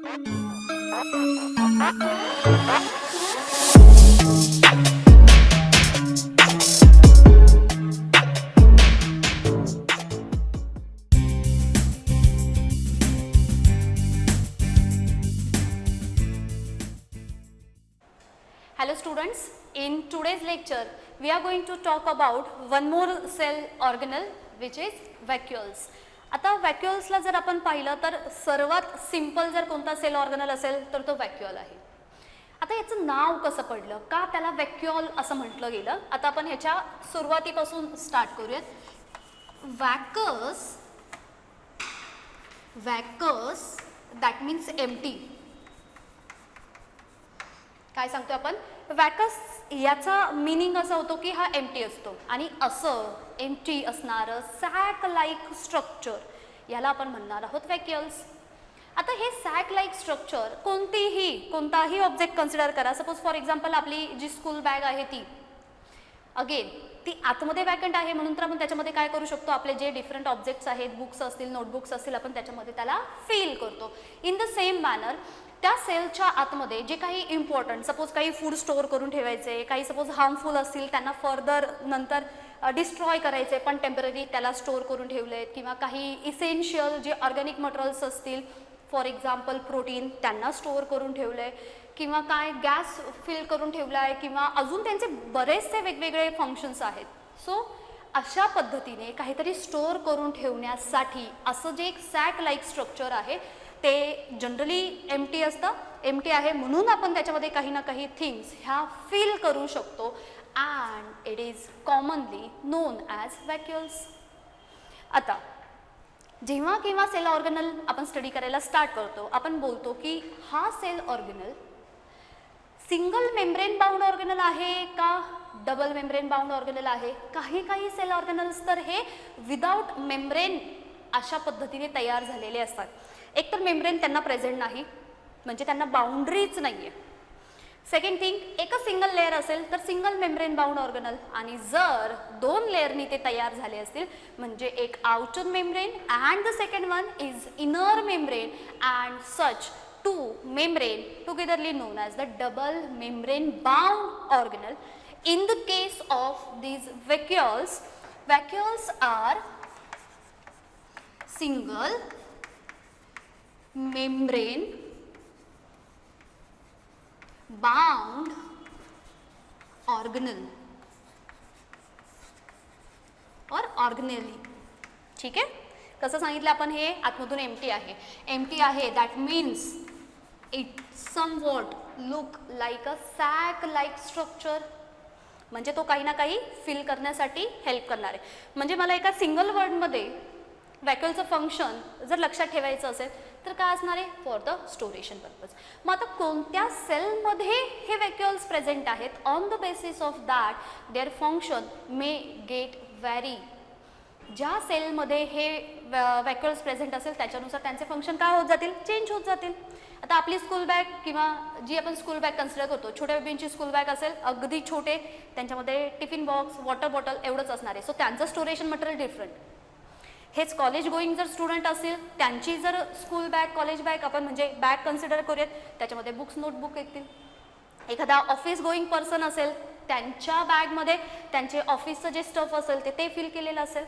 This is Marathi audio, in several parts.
Hello students, in today's lecture we are going to talk about one more cell organelle which is vacuoles. आता vacuolesला जर आपण पाहिलं तर सर्वात सिंपल जर कोणता सेल ऑर्गनल असेल तर तो वॅक्युअल आहे. आता याचं नाव कसं पडलं, का त्याला वॅक्युअल असं म्हटलं गेलं, आता आपण ह्याच्या सुरुवातीपासून स्टार्ट करूयात. वॅकस दॅट मीन्स एम्प्टी. काय सांगतो आपण, वॅकस याचा मीनिंग असा होतो की हा एम्प्टी असतो आणि असं एम्प्टी असणारं सॅक लाईक स्ट्रक्चर याला आपण म्हणणार आहोत वॅक्युअल्स. आता हे सॅक लाईक स्ट्रक्चर कोणताही ऑब्जेक्ट कन्सिडर करा. सपोज फॉर एक्झाम्पल आपली जी स्कूल बॅग आहे अगेन ती आतमध्ये वॅकंट आहे म्हणून तर आपण त्याच्यामध्ये काय करू शकतो, आपले जे डिफरंट ऑब्जेक्ट्स आहेत, बुक्स असतील, नोटबुक्स असतील, आपण त्याच्यामध्ये त्याला फिल करतो. इन द सेम मॅनर त्या सेलच्या आतमध्ये जे काही इम्पॉर्टंट, सपोज काही फूड स्टोअर करून ठेवायचे, काही सपोज हार्मफुल असतील त्यांना फर्दर नंतर डिस्ट्रॉय करायचे पण टेम्पररी त्याला स्टोअर करून ठेवलेत, किंवा काही इसेन्शियल जे ऑर्गॅनिक मटेरियल्स असतील फॉर एक्झाम्पल प्रोटीन त्यांना स्टोअर करून ठेवले, किंवा काय गॅस फिल करून ठेवला आहे, किंवा अजून त्यांचे बरेचसे वेगवेगळे फंक्शन्स आहेत. सो अशा पद्धतीने काहीतरी स्टोअर करून ठेवण्यासाठी असं जे एक सॅक लाईक स्ट्रक्चर आहे ते जनरली एम्प्टी असतं. एम्प्टी आहे म्हणून आपण त्याच्यामध्ये काही ना काही थिंग्स ह्या फिल करू शकतो and it is commonly known as vacuoles. आता जेव्हा केव्हा सेल ऑर्गनल आपण स्टडी करायला स्टार्ट करतो आपण बोलतो की हा cell organelle single membrane bound organelle आहे का डबल मेम्ब्रेन बाउंड ऑर्गनल आहे. काही सेल ऑर्गनल्स तर हे विदाउट मेम्ब्रेन अशा पद्धतीने तयार झालेले असतात. एक तर मेम्ब्रेन त्यांना प्रेझेंट नाही म्हणजे त्यांना बाउंड्रीच नाही आहे. सेकंड थिंग, एकच सिंगल लेअर असेल तर सिंगल मेम्ब्रेन बाउंड ऑर्गनल, आणि जर दोन लेअरनी ते तयार झाले असतील म्हणजे एक outer membrane and the second one is inner membrane and such two membrane togetherly non as the double membrane bound ऑर्गनल. In the case of these vacuoles are single membrane bound organelle or organelle. ठीक आहे, कसं सांगितलं आपण, हे आतमधून एम्प्टी आहे. एम्प्टी आहे that means it somewhat look like a sac like structure, म्हणजे तो काही ना काही फिल करण्यासाठी हेल्प करणार आहे. म्हणजे मला एका सिंगल वर्डमध्ये वॅक्युअलचं फंक्शन जर लक्षात ठेवायचं असेल तर काय असणार आहे, फॉर द स्टोरेशन पर्पज. मग आता कोणत्या सेलमध्ये हे वॅक्युअल्स प्रेझेंट आहेत, on the basis of that their function may get vary. ज्या सेलमध्ये हे वॅक्युअल्स प्रेझेंट असेल त्याच्यानुसार त्यांचे फंक्शन काय होत जातील, चेंज होत जातील. आता आपली स्कूल बॅग किंवा जी आपण स्कूल बॅग कन्सिडर करतो, छोट्या बेबींची स्कूल बॅग असेल, अगदी छोटे, त्यांच्यामध्ये टिफिन बॉक्स, वॉटर बॉटल एवढंच असणार आहे. सो त्यांचं स्टोरेशन मटेरियल डिफरंट. हेच कॉलेज गोईंग जर स्टुडंट असेल त्यांची जर स्कूल बॅग, कॉलेज बॅग आपण म्हणजे बॅग कन्सिडर करूयात, त्याच्यामध्ये बुक्स, नोटबुक येतील. एखादा ऑफिस गोईंग पर्सन असेल त्यांच्या बॅगमध्ये त्यांचे ऑफिसचं जे स्टफ असेल ते फिल केलेलं असेल.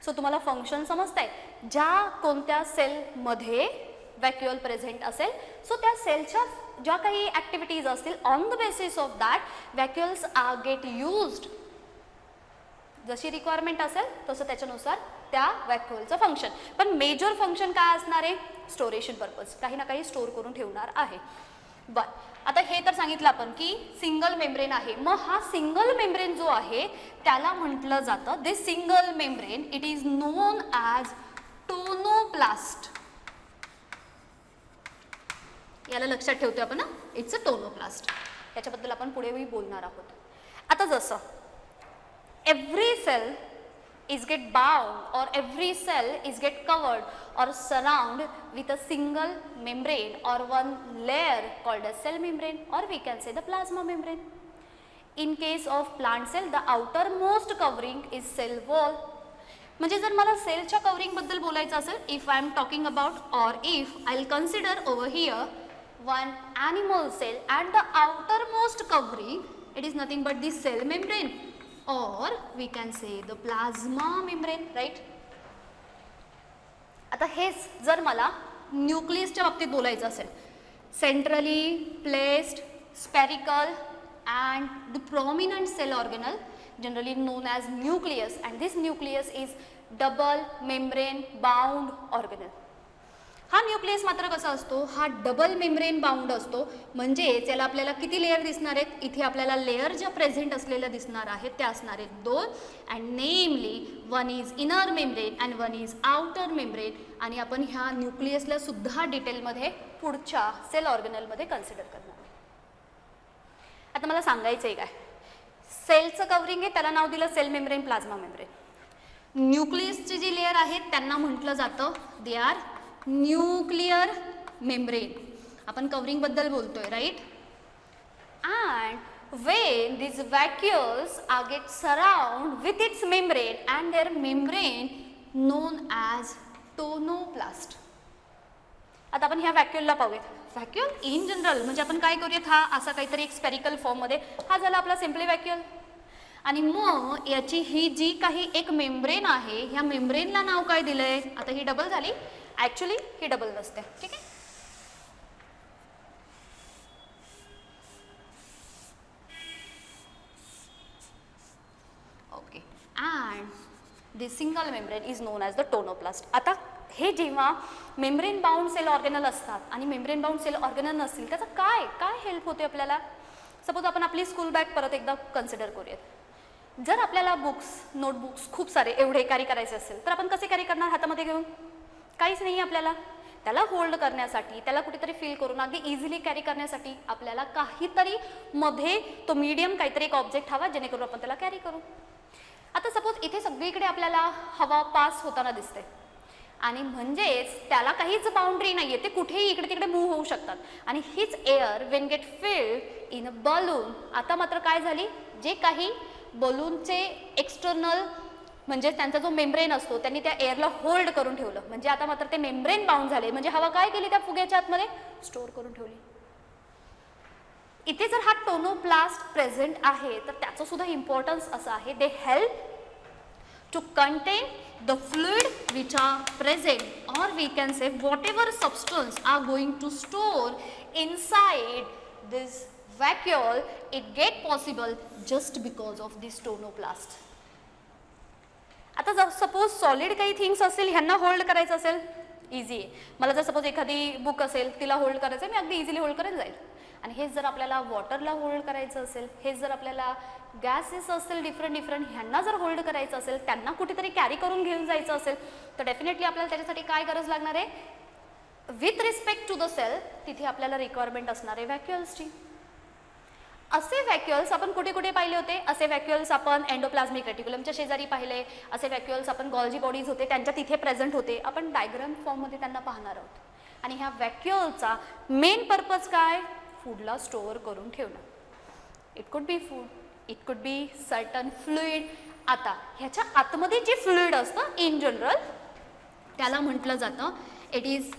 सो तुम्हाला फंक्शन समजतंय, ज्या कोणत्या सेलमध्ये वॅक्युअल प्रेझेंट असेल सो त्या सेलच्या ज्या काही ॲक्टिव्हिटीज असतील on the basis of that vacuoles are get used. जशी रिक्वायरमेंट असेल तसं त्याच्यानुसार त्या वॅक्युअलचं फंक्शन. पण मेजर फंक्शन काय असणार आहे, स्टोरेशन पर्पज, काही ना काही स्टोअर करून ठेवणार आहे. बरं, आता हे तर सांगितलं आपण की सिंगल मेम्ब्रेन आहे. मग हा सिंगल मेम्ब्रेन जो आहे त्याला म्हटलं जातं, this single membrane it is known as tonoplast. याला लक्षात ठेवतोय आपण, इट्स अ टोनोप्लास्ट. याच्याबद्दल आपण पुढेही बोलणार आहोत. आता जसं every cell is get bound or every cell is get covered or surround with a single membrane or one layer called as cell membrane, or we can say the plasma membrane. In case of plant cell, the outermost covering is cell wall. म्हणजे जर मला सेलच्या कवरिंगबद्दल बोलायचं असेल, if I am talking about or if I will consider over here one animal cell at the outer most covering, it is nothing but the cell membrane or we can say the plasma membrane, right? आता हेच जर मला न्यूक्लियसच्या बाबतीत बोलायचं असेल, centrally placed spherical and the prominent cell organelle generally known as nucleus, and this nucleus is double membrane bound organelle. हा न्यूक्लियस मात्र कसा असतो, हा डबल मेम्ब्रेन बाउंड असतो, म्हणजे याला आपल्याला किती लेअर दिसणार आहेत, इथे आपल्याला लेअर ज्या प्रेझेंट असलेल्या दिसणार आहेत त्या असणार आहेत 2, अँड नेमली one is inner membrane and one is outer membrane. आणि आपण ह्या न्यूक्लियसला सुद्धा डिटेलमध्ये पुढच्या सेल ऑर्गनलमध्ये कन्सिडर करणार. आता मला सांगायचं आहे काय, सेलचं कवरिंग आहे त्याला नाव दिलं सेल मेम्ब्रेन, प्लाझ्मा मेम्ब्रेन. न्यूक्लियसची जी लेअर आहेत त्यांना म्हटलं जातं दे आर न्यूक्लियर मेम्ब्रेन. आपण कवरिंग बद्दल बोलतोय, right? And when these vacuoles are get surround with its membrane and their membrane known as tonoplast. आता आपण ह्या व्हॅक्युलला पाहूयात. व्हॅक्युल इन जनरल म्हणजे आपण काय करूयात, हा असा काहीतरी एक स्पेरिकल फॉर्ममध्ये, हा झाला आपला सिम्पली व्हॅक्युल. आणि मग याची ही जी काही एक मेम्ब्रेन आहे, ह्या मेम्ब्रेनला नाव काय दिलंय, आता ही डबल झाली, ॲक्च्युली ही डबल नसते, ठीक आहे. Okay, and the single membrane is known as the tonoplast. आता हे जेव्हा मेम्ब्रेन बाउंड सेल ऑर्गनल असतात आणि मेम्ब्रेन बाउंड सेल ऑर्गनल नसतील, त्याचा काय काय हेल्प होते आपल्याला. सपोज आपण आपली स्कूल बॅग परत एकदा कन्सिडर करूयात. जर आपल्याला बुक्स, नोटबुक्स खूप सारे एवढे कॅरी करायचे असेल तर आपण कसे कॅरी करणार, हातामध्ये घेऊन? काहीच नाही आपल्याला. त्याला होल्ड करण्यासाठी, त्याला कुठेतरी फील करून अगदी इझिली कॅरी करण्यासाठी आपल्याला काहीतरी मध्ये तो मीडियम काहीतरी एक ऑब्जेक्ट हवा जेणेकरून आपण त्याला कॅरी करू. आता सपोज इथे सगळीकडे आपल्याला हवा पास होताना दिसते आणि म्हणजेच त्याला काहीच बाउंड्री नाही आहे, ते कुठेही इकडे तिकडे मूव्ह होऊ शकतात. आणि हीच air when get filled in a balloon. आता मात्र काय झाली, जे काही बलूनचे एक्सटर्नल म्हणजे त्यांचा जो मेम्ब्रेन असतो त्यांनी त्या एअरला होल्ड करून ठेवलं, म्हणजे आता मात्र ते मेम्ब्रेन बाउंड झाले, म्हणजे हवा काय केली त्या फुग्याच्या आतमध्ये स्टोअर करून ठेवली. इथे जर हा टोनोप्लास्ट प्रेझेंट आहे तर त्याचं सुद्धा इम्पॉर्टन्स असं आहे, they help to contain the fluid which are present, or we can say whatever substance are going to store inside this vacuole, it get possible just because of this tonoplast. आता जर सपोज सॉलिड काही थिंग्स असेल, ह्यांना होल्ड करायचं असेल, इझी आहे. मला जर सपोज एखादी बुक असेल तिला होल्ड करायचं, मी अगदी इझिली होल्ड करेन जाईल. आणि हेच जर आपल्याला वॉटरला होल्ड करायचं असेल, हेच जर आपल्याला गॅसेस असतील डिफरंट ह्यांना जर होल्ड करायचं असेल, त्यांना कुठेतरी कॅरी करून घेऊन जायचं असेल, तर डेफिनेटली आपल्याला त्याच्यासाठी काय गरज लागणार आहे, with respect to the cell तिथे आपल्याला रिक्वायरमेंट असणार आहे व्हॅक्युअल्सची. असे व्हॅक्युअल्स आपण कुठे कुठे पाहिले होते, असे व्हॅक्युअल्स आपण एंडोप्लाझ्मिक रेटिक्युलमच्या शेजारी पाहिले, असे व्हॅक्युअल्स आपण गॉल्जी बॉडीज होते त्यांच्या तिथे प्रेझेंट होते. आपण डायग्राम फॉर्ममध्ये त्यांना पाहणार आहोत. आणि ह्या व्हॅक्युअलचा मेन पर्पज काय, फूडला स्टोअर करून ठेवणं. It could be food, it could be certain fluid. आता ह्याच्या आतमध्ये जे फ्लुइड असतं इन जनरल त्याला म्हटलं जातं इट इज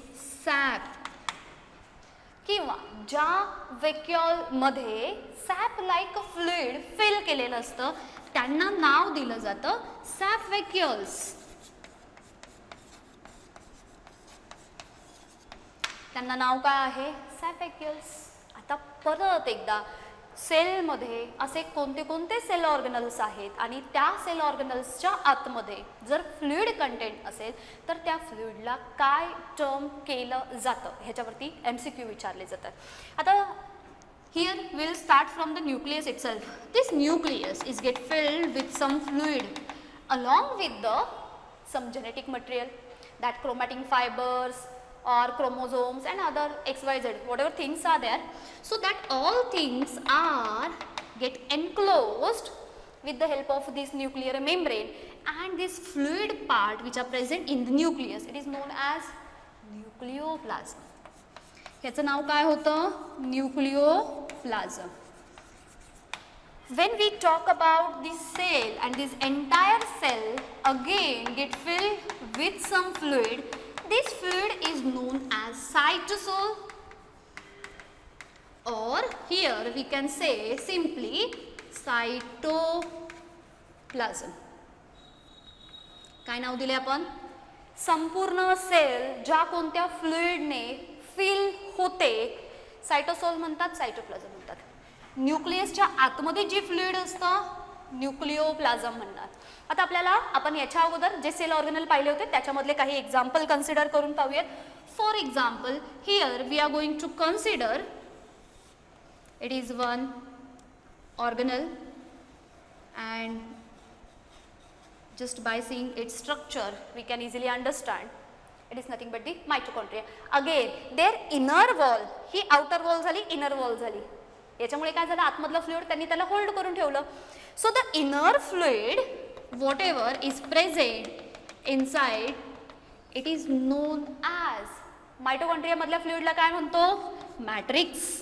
सॅप, किंवा ज्या व्हॅक्युअलमध्ये सॅप लाईक फ्लुइड फिल केलेलं असतं त्यांना नाव दिलं जातं सॅप व्हॅक्युअल्स. त्यांना नाव काय आहे, सॅप व्हॅक्युअल्स. आता परत एकदा सेलमध्ये असे कोणते कोणते सेल ऑर्गनल्स आहेत आणि त्या सेल ऑर्गनल्सच्या आतमध्ये जर फ्लुइड कंटेंट असेल तर त्या फ्लुइडला काय टर्म केलं जातं ह्याच्यावरती MCQ विचारले जातात. आता here will start from the nucleus itself. This nucleus is get filled with some fluid along with the some genetic material, that chromatin fibres or chromosomes and other XYZ, whatever things are there, so that all things are get enclosed with the help of this nuclear membrane, and this fluid part which are present in the nucleus, it is known as nucleoplasm. ह्याचं नाव काय होतं, nucleoplasm. when we talk about this cell, and this entire cell again get filled with some fluid, this fluid is known as cytosol, or here we can say simply cytoplasm. काय नाव दिले आपण? संपूर्ण सेल ज्या कोणत्या फ्लुइडने फिल होते सायटोसोल म्हणतात, सायटोप्लाझम म्हणतात. न्यूक्लियसच्या आतमध्ये जी फ्लुइड असतं न्यूक्लिओप्लाझम म्हणतात. आता आपल्याला आपण याच्या अगोदर जे सेल ऑर्गेनल पाहिले होते त्याच्यामधले काही एक्झाम्पल कन्सिडर करून पाहूयात. For example here we are going to consider it is one organelle, and just by seeing its structure we can easily understand it is nothing but the mitochondria. Again their inner wall he outer wall झाली, inner wall झाली. याच्यामुळे काय झालं, आतमधलं फ्लुइड त्यांनी त्याला होल्ड करून ठेवलं. So the inner fluid whatever is present inside it is known as, mitochondria मधल्या फ्लुइडला काय म्हणतो, मॅट्रिक्स.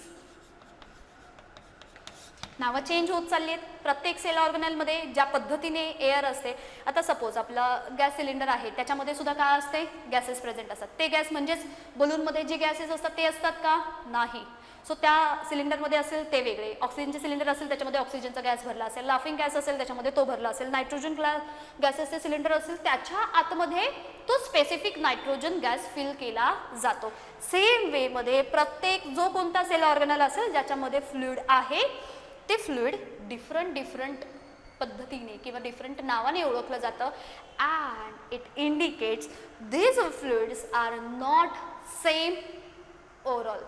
नावं चेंज होत चालली आहेत प्रत्येक सेल ऑर्गनलमध्ये ज्या पद्धतीने एअर असते. आता सपोज आपला गॅस सिलेंडर आहे त्याच्यामध्ये सुद्धा काय असते, गॅसेस प्रेझेंट असतात. ते गॅस म्हणजेच बलूनमध्ये जे गॅसेस असतात ते असतात का, नाही. सो त्या सिलेंडरमध्ये असेल ते वेगळे, ऑक्सिजनचे सिलेंडर असेल त्याच्यामध्ये ऑक्सिजनचा गॅस भरला असेल, लाफिंग गॅस असेल त्याच्यामध्ये तो भरला असेल, नायट्रोजन गॅसेसचे सिलेंडर असेल त्याच्या आतमध्ये तो स्पेसिफिक नायट्रोजन गॅस फिल केला जातो. सेम वेमध्ये प्रत्येक जो कोणता सेल ऑर्गनल असेल ज्याच्यामध्ये फ्लुइड आहे ते फ्लुइड डिफरंट पद्धतीने किंवा डिफरंट नावाने ओळखलं जातं. And it indicates these fluids are not same overall.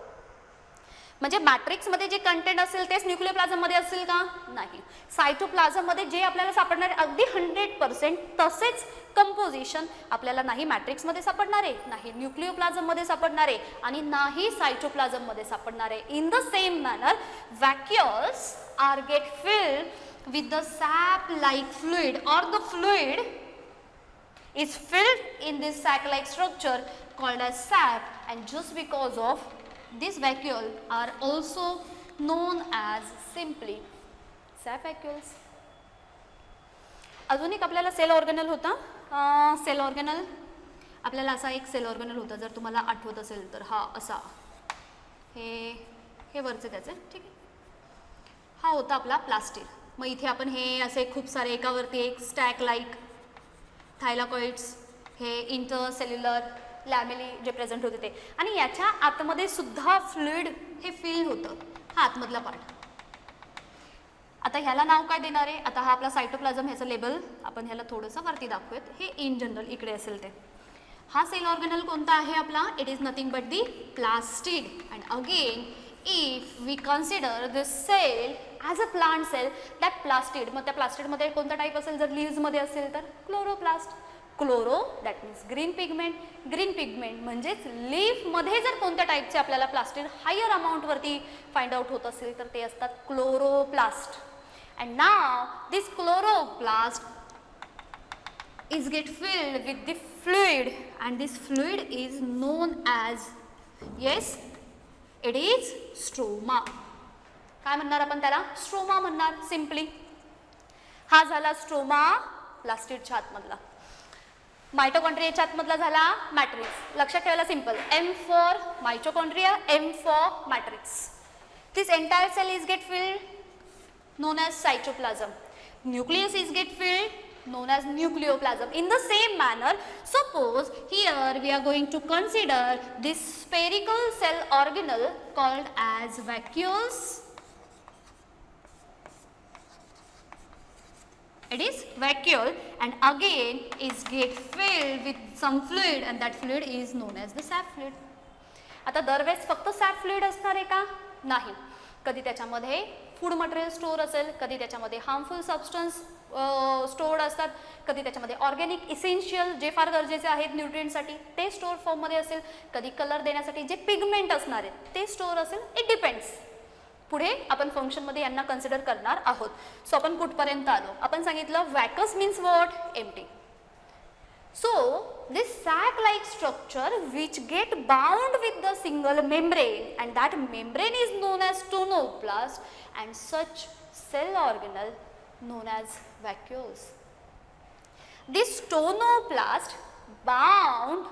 म्हणजे मॅट्रिक्समध्ये जे कंटेंट असेल तेच न्यूक्लियोप्लाझममध्ये असेल का, नाही. सायटोप्लाझममध्ये जे आपल्याला सापडणार आहे अगदी 100% तसेच कंपोजिशन आपल्याला नाही मॅट्रिक्समध्ये सापडणार आहे, नाही न्यूक्लियोप्लाझममध्ये सापडणार आहे आणि नाही सायटोप्लाझममध्ये सापडणार आहे. In the same manner vacuoles are get filled with the sap like fluid, और the fluid is filled in this sac like structure called as sap, and just because of this vacuole are also known as simply sap vacuoles. अजून एक आपल्याला सेल ऑर्गनल होता. सेल ऑर्गनल आपल्याला असा एक सेल ऑर्गनल होता, जर तुम्हाला आठवत असेल तर हा असा, हे वरचे त्याचे, ठीक आहे. हा होता आपला प्लास्टिड. मग इथे आपण हे असे खूप सारे एकावरती एक स्टॅक लाईक थायलाकॉइड्स, हे इंटरसेल्युलर लॅमेली जे प्रेझेंट होते ते, आणि याच्या आतमध्ये सुद्धा फ्लुइड हे फिल होतं, हा आतमधला पार्ट. आता ह्याला नाव काय देणार आहे, आता हा आपला सायटोप्लाझम, ह्याचं लेबल आपण ह्याला थोडंसं वरती दाखवूयात. हे इन जनरल इकडे असेल ते. हा सेल ऑर्गनल कोणता आहे आपला, it is nothing but the plastid. And again if we consider this cell as a plant cell, that plastid, मग त्या प्लास्टिडमध्ये कोणता टाईप असेल, जर लीव्समध्ये असेल तर chloroplast. Chloro that means green pigment. Green pigment म्हणजेच लीफमध्ये जर कोणत्या टाईपचे आपल्याला प्लास्टिड हायर अमाऊंटवरती फाइंड आउट होत असेल तर ते असतात chloroplast. And now this chloroplast is get filled with the fluid, and this fluid is known as, yes, it is stroma. काय म्हणणार आपण त्याला, स्ट्रोमा म्हणणार सिम्पली. हा झाला स्ट्रोमा प्लास्टिडच्या आतमधला. मायटोकॉन्ड्रियाच्या आतमधला झाला मॅट्रिक्स. लक्षात ठेवायला simple, M for mitochondria, M for matrix. This entire cell is get filled known as cytoplasm. Nucleus is get filled known as nucleoplasm. In the same manner, suppose here we are going to consider this spherical cell organelle called as vacuoles. It is vacuole, and again is get filled with some fluid, and that fluid is known as the sap fluid. आता दरवेळेस फक्त सॅप फ्लुइड असणार आहे का, नाही. कधी त्याच्यामध्ये फूड मटेरियल स्टोअर असेल, कधी त्याच्यामध्ये हार्मफुल सबस्टन्स स्टोअर्ड असतात, कधी त्याच्यामध्ये ऑर्गॅनिक इसेन्शियल जे फार गरजेचे आहेत न्यूट्रिएंटसाठी ते स्टोअर फॉर्ममध्ये असेल, कधी कलर देण्यासाठी जे पिगमेंट असणार आहेत ते स्टोअर असेल. It depends. पुढे आपण फंक्शनमध्ये यांना कन्सिडर करणार आहोत. सो आपण कुठपर्यंत आलो, आपण सांगितलं vacus means what, empty. So this sac like structure which get bound with the single membrane, and that membrane is known as tonoplast, and such cell organelle known as vacuoles. This tonoplast bound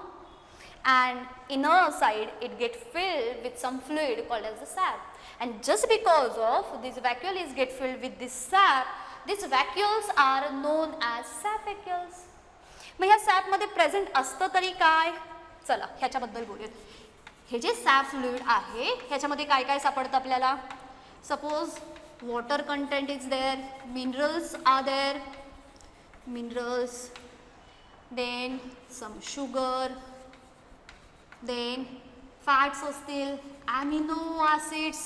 and inner side it get filled with some fluid called as the sap, and just because of these vacuoles get filled with this sap, these vacuoles are known as sap vacuoles. मग ह्या सॅप मध्ये प्रेझेंट असतं तरी काय, चला ह्याच्याबद्दल बोलूयात. हे जे सॅप फ्लुइड आहे ह्याच्यामध्ये काय काय सापडतं आपल्याला. Suppose water content is there, minerals are there, minerals, then some sugar, then fats असतील, ॲमिनो ॲसिड्स,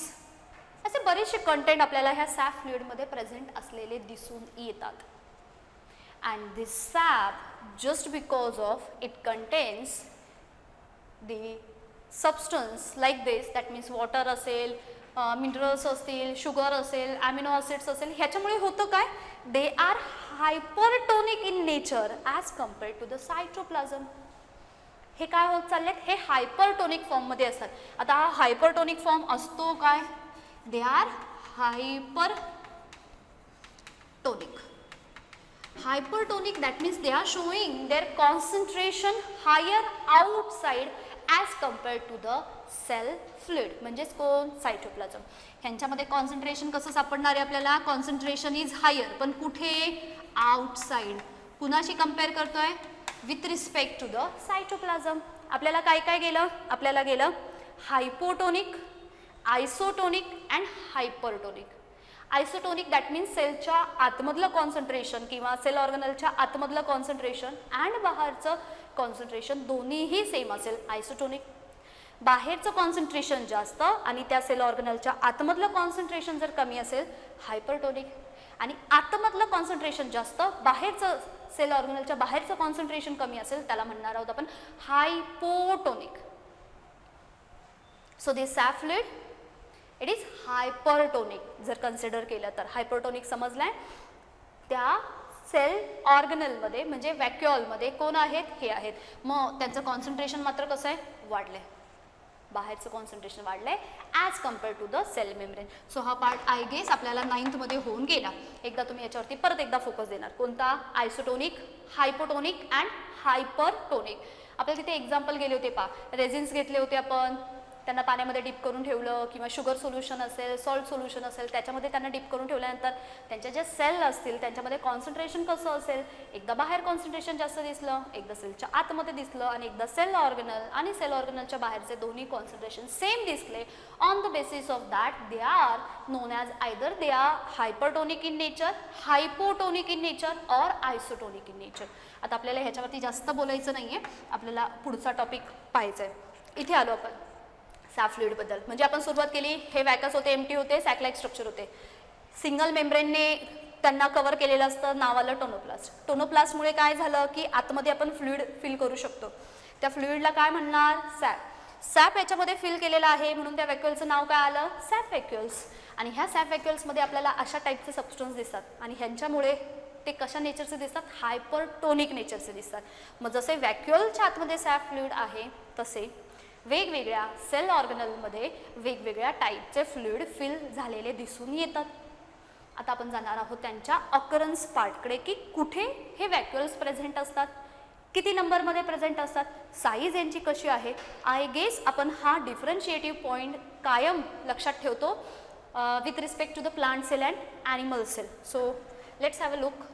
असे बरेचसे कंटेंट आपल्याला ह्या सॅप फ्लुइडमध्ये प्रेझेंट असलेले दिसून येतात. And this sap, just because of it contains the substance like this, that means water असेल, minerals असतील, sugar असेल, amino acids असेल, ह्याच्यामुळे होतं काय, they are hypertonic in nature as compared to the cytoplasm. हे काय होत चाललेत, हे हायपरटोनिक फॉर्म मध्ये असतात. आता हा हायपरटोनिक फॉर्म असतो काय, they are hypertonic. Hypertonic, that means they are showing their concentration higher outside as compared to the cell fluid. म्हणजेच कोण, सायटोप्लाझम. ह्यांच्यामध्ये कॉन्सन्ट्रेशन कसं सापडणार आहे आपल्याला, कॉन्सन्ट्रेशन इज हायर, पण कुठे, आउटसाइड. कुणाशी कंपेअर करतोय, with respect to the cytoplasm. आपल्याला काय काय गेलं, आपल्याला गेलं hypotonic, isotonic and hypertonic. Isotonic that means सेलच्या आतमधलं कॉन्सन्ट्रेशन किंवा सेल ऑर्गनलच्या आतमधलं कॉन्सन्ट्रेशन अँड बाहेरचं कॉन्सन्ट्रेशन दोन्हीही सेम असेल, आयसोटोनिक. बाहेरचं कॉन्सन्ट्रेशन जास्त आणि त्या सेल ऑर्गनलच्या आतमधलं कॉन्सन्ट्रेशन जर कमी असेल, हायपरटोनिक. आणि आतमधलं कॉन्सन्ट्रेशन जास्त, बाहेरचं सेल ऑर्गनलच्या बाहेरचं कॉन्सन्ट्रेशन कमी असेल, त्याला म्हणणार आहोत आपण hypotonic. So this SAP fluid it is hypertonic. जर कन्सिडर केलं तर हायपरटोनिक समजलाय. त्या सेल ऑर्गनलमध्ये म्हणजे व्हॅक्युअलमध्ये कोण आहेत, हे आहेत. मग त्यांचं कॉन्सन्ट्रेशन मात्र कसं आहे, वाढलंय, बाहेरचं कॉन्सन्ट्रेशन वाढलंय as compare to the cell membrane. So हा पार्ट आय गेस आपल्याला 9th मध्ये होऊन गेला. एकदा तुम्ही याच्यावरती परत एकदा फोकस देणार. कोणता, आयसोटोनिक, हायपोटोनिक अँड हायपरटोनिक. आपल्याला तिथे एक्झाम्पल गेले होते पा, रेझिन्स घेतले होते आपण, त्यांना पाण्यामध्ये डिप करून ठेवलं, किंवा शुगर सोल्युशन असेल, सॉल्ट सोल्युशन असेल, त्याच्यामध्ये त्यांना डिप करून ठेवल्यानंतर त्यांच्या ज्या सेल असतील त्यांच्यामध्ये कॉन्सन्ट्रेशन कसं असेल, एकदा बाहेर कॉन्सन्ट्रेशन जास्त दिसलं, एकदा सेलच्या आतमध्ये दिसलं, आणि एकदा सेल ऑर्गनल आणि सेल ऑर्गनलच्या बाहेरचे दोन्ही कॉन्सन्ट्रेशन सेम दिसले. On the basis of that they R non as either they are hypertonic in nature, hypotonic in nature और आयसोटोनिक इन नेचर. आता आपल्याला ह्याच्यावरती जास्त बोलायचं नाहीये, आपल्याला पुढचा टॉपिक पाहायचा आहे. इथे आलो आपण सॅप फ्लुइड बद्दल. म्हणजे आपण सुरुवात केली, हे वॅकस होते, एम्प्टी होते, सॅक लाईक स्ट्रक्चर होते, सिंगल मेम्ब्रेनने त्यांना कव्हर केलेलं असतं, नावाला टोनोप्लास्ट. टोनोप्लास्टमुळे काय झालं की आतमध्ये आपण फ्लुइड फिल करू शकतो. त्या फ्लुइडला काय म्हणणार, सॅप. सॅप याच्यामध्ये फिल केलेलं आहे म्हणून त्या व्हॅक्युअलचं नाव काय आलं, सॅप व्हॅक्युअल्स. आणि ह्या सॅप व्हॅक्युअल्समध्ये आपल्याला अशा टाईपचे सबस्टन्स दिसतात, आणि ह्यांच्यामुळे ते कशा नेचरचे दिसतात, हायपरटोनिक नेचरचे दिसतात. मग जसे व्हॅक्युअलच्या आतमध्ये सॅप फ्लुइड आहे तसे वेगवेगळ्या सेल ऑर्गनलमध्ये वेगवेगळ्या टाईपचे फ्लुइड फिल झालेले दिसून येतात. आता आपण जाणार आहोत त्यांच्या अकरन्स पार्टकडे, की कुठे हे व्हॅक्युअल्स प्रेझेंट असतात, किती नंबरमध्ये प्रेझेंट असतात, साईज यांची कशी आहे. आय गेस आपण हा डिफरन्शिएटिव्ह पॉईंट कायम लक्षात ठेवतो with respect to the plant cell and animal cell. So let's have a look.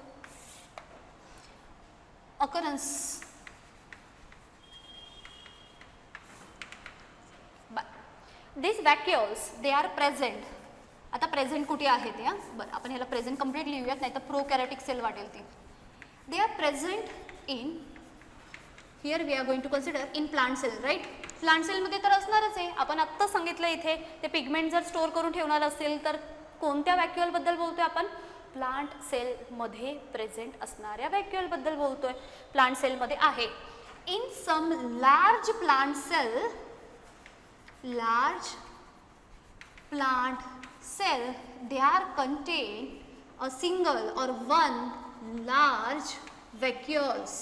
Occurrence, these vacuoles they are present. आता प्रेझेंट कुठे आहेत या, बरं आपण ह्याला प्रेझेंट कम्प्लीट लिहूयात, नाही तर प्रोकॅरेटिक सेल वाटेल ती. They are present in, here we are going to consider in plant cell, right. Plant सेलमध्ये तर असणारच आहे. आपण आत्ता सांगितलं इथे ते पिगमेंट जर स्टोअर करून ठेवणार असेल तर कोणत्या व्हॅक्युअलबद्दल बोलतोय आपण, प्लांट सेलमध्ये प्रेझेंट असणाऱ्या व्हॅक्युअलबद्दल बोलतोय. प्लांट सेलमध्ये आहे. In some large plant cell, large plant cell they are contain a single or one large vacuoles.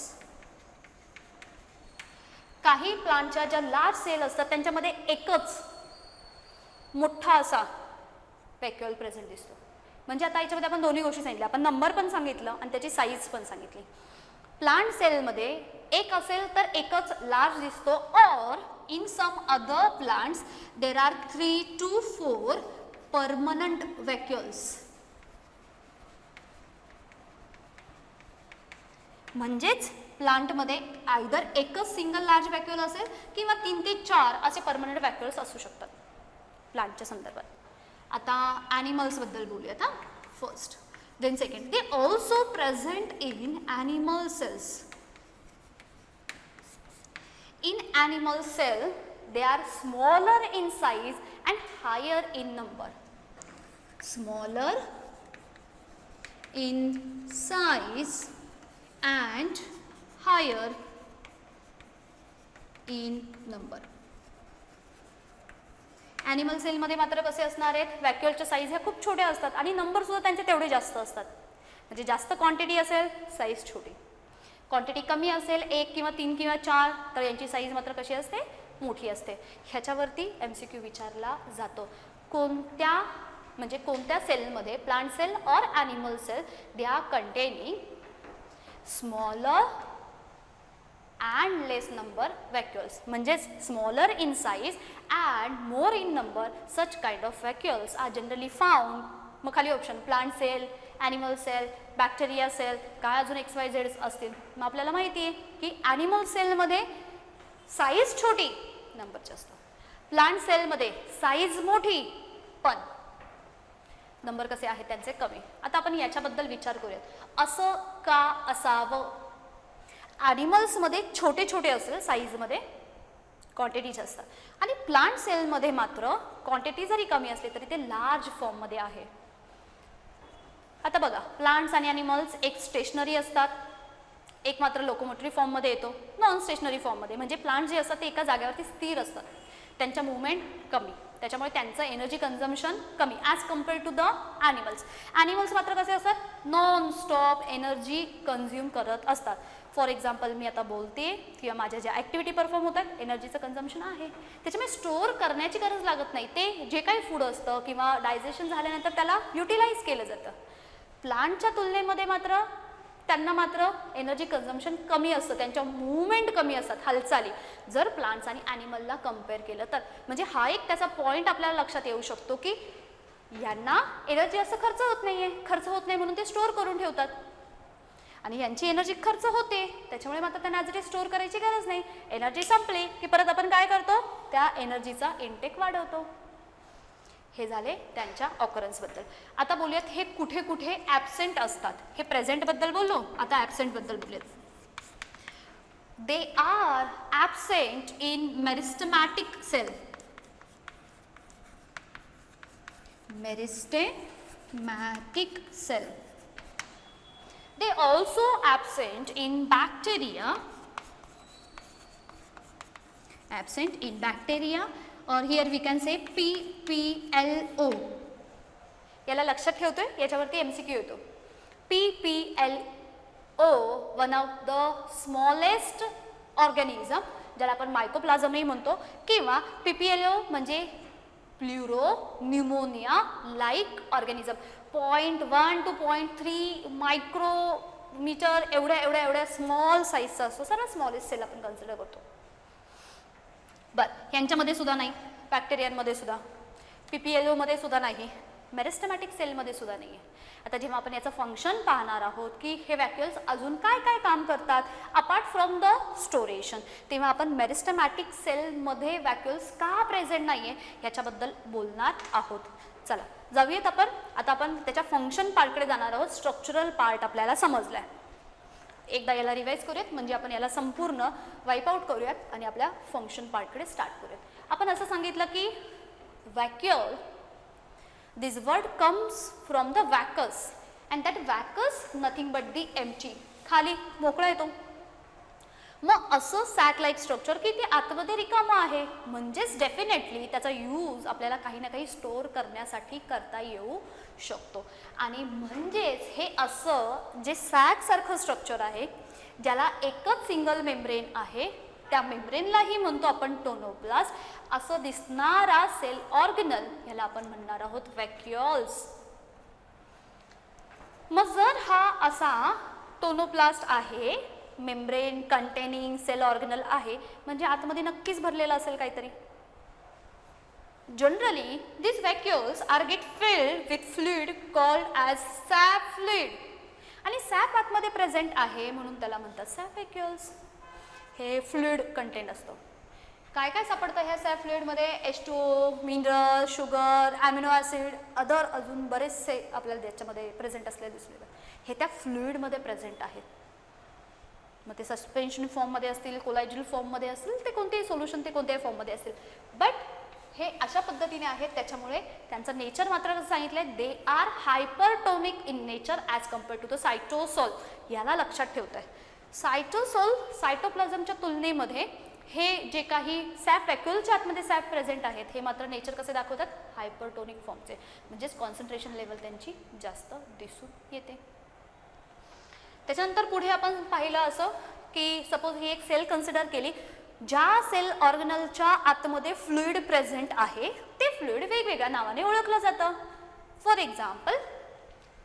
काही प्लांटच्या ज्या लार्ज सेल असतात त्यांच्यामध्ये एकच मोठा असा व्हॅक्युअल प्रेझेंट दिसतो. म्हणजे आता याच्यामध्ये आपण दोन्ही गोष्टी सांगितल्या, आपण नंबर पण सांगितलं आणि त्याची साईज पण सांगितली. प्लांट सेलमध्ये एक असेल तर एकच लार्ज दिसतो, और in some other plants there are 3 to 4 permanent vacuoles. म्हणजेच प्लांटमध्ये आयदर एकच सिंगल लार्ज व्हॅक्युल असेल किंवा 3 ते 4 असे परमनंट व्हॅक्युल्स असू शकतात प्लांटच्या संदर्भात. आता ॲनिमल्स बद्दल बोलूयात. First then second, they also present in animal cells. In animal cell, they are smaller in size and higher in number. Smaller in size and higher in number. Animal सेलमध्ये मात्र कसे असणार आहेत, व्हॅक्युअलच्या साईज ह्या खूप छोट्या असतात आणि नंबर सुद्धा त्यांचे तेवढे जास्त असतात. म्हणजे जास्त क्वांटिटी असेल, साईज छोटी. क्वांटिटी कमी असेल, 1 किंवा 3 किंवा 4, तर यांची साईज मात्र कशी असते, मोठी असते. ह्याच्यावरती MCQ विचारला जातो. कोणत्या सेलमध्ये, प्लांट सेल और animal cell, they are containing smaller and less number vacuoles. म्हणजेच smaller in size and more in number such kind of vacuoles are generally found. मग खाली option plant cell, animal cell, bacteria cell, काय अजून XYZ असतील. मग आपल्याला माहिती आहे की ॲनिमल सेलमध्ये साईज छोटी, नंबर जास्त. प्लांट सेलमध्ये साईज मोठी पण नंबर कसे आहेत त्यांचे कमी. आता आपण याच्याबद्दल विचार करूयात, असं का असावं. ॲनिमल्समध्ये छोटे छोटे असेल साईजमध्ये, क्वांटिटी जास्त, आणि प्लांट सेलमध्ये मात्र क्वांटिटी जरी कमी असली तरी ते लार्ज फॉर्ममध्ये आहे. आता बघा, प्लांट्स आणि ॲनिमल्स एक स्टेशनरी असतात, एक मात्र लोकोमोटरी फॉर्ममध्ये येतो, नॉन स्टेशनरी फॉर्ममध्ये. म्हणजे प्लांट जे असतात ते एका जागेवरती स्थिर असतात, त्यांच्या मुवमेंट कमी, त्याच्यामुळे त्यांचं एनर्जी कन्झम्पशन कमी as compared to the animals. Animals मात्र कसे असतात, नॉन स्टॉप एनर्जी कन्झ्युम करत असतात. फॉर एक्झाम्पल मी आता बोलते किंवा माझ्या ज्या ॲक्टिव्हिटी परफॉर्म होतात, एनर्जीचं कन्झम्पशन आहे, त्याच्यामुळे स्टोअर करण्याची गरज लागत नाही. ते जे काही फूड असतं किंवा डायजेशन झाल्यानंतर त्याला युटिलाइज केलं जातं. प्लांटच्या तुलनेमध्ये मात्र त्यांना मात्र एनर्जी कन्झम्पशन कमी असतं, त्यांच्या मूवमेंट कमी असतात, हालचाली, जर प्लांट्स आणि ॲनिमलला कम्पेअर केलं तर. म्हणजे हा एक त्याचा पॉईंट आपल्याला लक्षात येऊ शकतो की यांना एनर्जी असं खर्च होत नाही आहे, खर्च होत नाही म्हणून ते स्टोअर करून ठेवतात, आणि यांची एनर्जी खर्च होते त्याच्यामुळे मात्र त्यांना ॲज इट इज स्टोअर करायची गरज नाही. एनर्जी संपली की परत आपण काय करतो, त्या एनर्जीचा इनटेक वाढवतो. हे झाले त्यांच्या ऑकरन्सबद्दल. आता बोलूयात हे कुठे कुठे ॲबसेंट असतात. हे प्रेझेंटबद्दल बोललो, आता ॲबसेंटबद्दल बोलूयात. They are absent in meristematic cell. Meristematic cell. They also absent in bacteria. Absent in bacteria, or here we can say PPLO. याला लक्षात ठेवतोय, याच्यावरती MCQ येतो. PPLO, one of the smallest organism, ज्याला आपण मायकोप्लाझमही म्हणतो, किंवा PPLO म्हणजे प्लुरोन्युमोनिया लाईक ऑर्गॅनिझम. 0.1 to 0.3 मायक्रोमीटर एवढ्या स्मॉल साईजचा असतो, सर्वात स्मॉलेस्ट सेल आपण कन्सिडर करतो. बरं, यांच्यामध्ये सुद्धा नाही, बॅक्टेरियांमध्ये सुद्धा, PPLO मध्ये सुद्धा नाही, मेरिस्टेमॅटिक सेलमध्ये सुद्धा नाही आहे. आता जेव्हा आपण याचं फंक्शन पाहणार आहोत की हे व्हॅक्युल्स अजून काय काय काम करतात अपार्ट फ्रॉम द स्टोरेशन, तेव्हा आपण मेरिस्टेमॅटिक सेलमध्ये व्हॅक्युल्स का प्रेझेंट नाही आहे याच्याबद्दल बोलणार आहोत. चला जाऊयात आपण. आता आपण त्याच्या फंक्शन पार्टकडे जाणार आहोत. स्ट्रक्चरल पार्ट आपल्याला समजलाय, एकदा याला रिवाइज करूयात म्हणजे आपण याला संपूर्ण वाईप आउट करूयात आणि आपल्या फंक्शन पार्टकडे स्टार्ट करूयात. आपण असं सांगितलं की व्हॅक्युल, this word comes from the vacuous and that vacuous nothing but the empty, खाली मोकळा येतो. मग असं सॅक लाईक स्ट्रक्चर की ते आतमध्ये रिकामं आहे, म्हणजेच डेफिनेटली त्याचा यूज आपल्याला काही ना काही स्टोअर करण्यासाठी करता येऊ शकतो. आणि म्हणजेच हे असं जे सॅक सारखं स्ट्रक्चर आहे ज्याला एकच सिंगल मेम्ब्रेन आहे, त्या मेम्ब्रेनलाही म्हणतो आपण टोनोप्लास्ट. असं दिसणारा सेल ऑर्गनल ह्याला आपण म्हणणार आहोत व्हॅक्युल्स. मग जर हा असा टोनोप्लास्ट आहे, मेम्ब्रेन कंटेनिंग सेल ऑर्गेनल आहे, म्हणजे आतमध्ये नक्कीच भरलेलं असेल काहीतरी. Generally these vacuoles are get filled with fluid called as sap fluid. आणि सॅप आतमध्ये प्रेझेंट आहे म्हणून त्याला म्हणतात सॅप व्हॅक्युल्स. हे फ्लुइड कंटेंट असतं. काय काय सापडतं ह्या सॅप फ्लुइडमध्ये? H2O, mineral, sugar, amino acid, other अजून बरेचसे आपल्याला त्याच्यामध्ये प्रेझेंट असलेले दिसलेलं, हे त्या फ्लुइडमध्ये प्रेझेंट आहेत. मग ते सस्पेन्शन फॉर्ममध्ये असतील, कोलायजल फॉर्ममध्ये असतील, ते कोणतेही सोल्युशन ते कोणत्याही फॉर्ममध्ये असतील, बट हे अशा पद्धतीने आहेत. त्याच्यामुळे त्यांचं नेचर मात्र कसं सांगितलंय, they are hypertonic in nature as compared to the cytosol. याला लक्षात ठेवत आहे. सायटोसॉल सायटोप्लाझमच्या तुलनेमध्ये हे जे काही सॅप व्हॅक्युलच्या आतमध्ये सॅप प्रेझेंट आहेत, हे मात्र नेचर कसे दाखवतात, हायपरटोनिक फॉर्मचे, म्हणजेच कॉन्सन्ट्रेशन लेवल त्यांची जास्त दिसून येते. त्याच्यानंतर पुढे आपण पाहिलं असं की सपोज ही एक सेल कन्सिडर केली, ज्या सेल ऑर्गनलच्या आतमध्ये फ्लुइड प्रेझेंट आहे, ते फ्लुइड वेगवेगळ्या नावाने ओळखलं जातं. For example,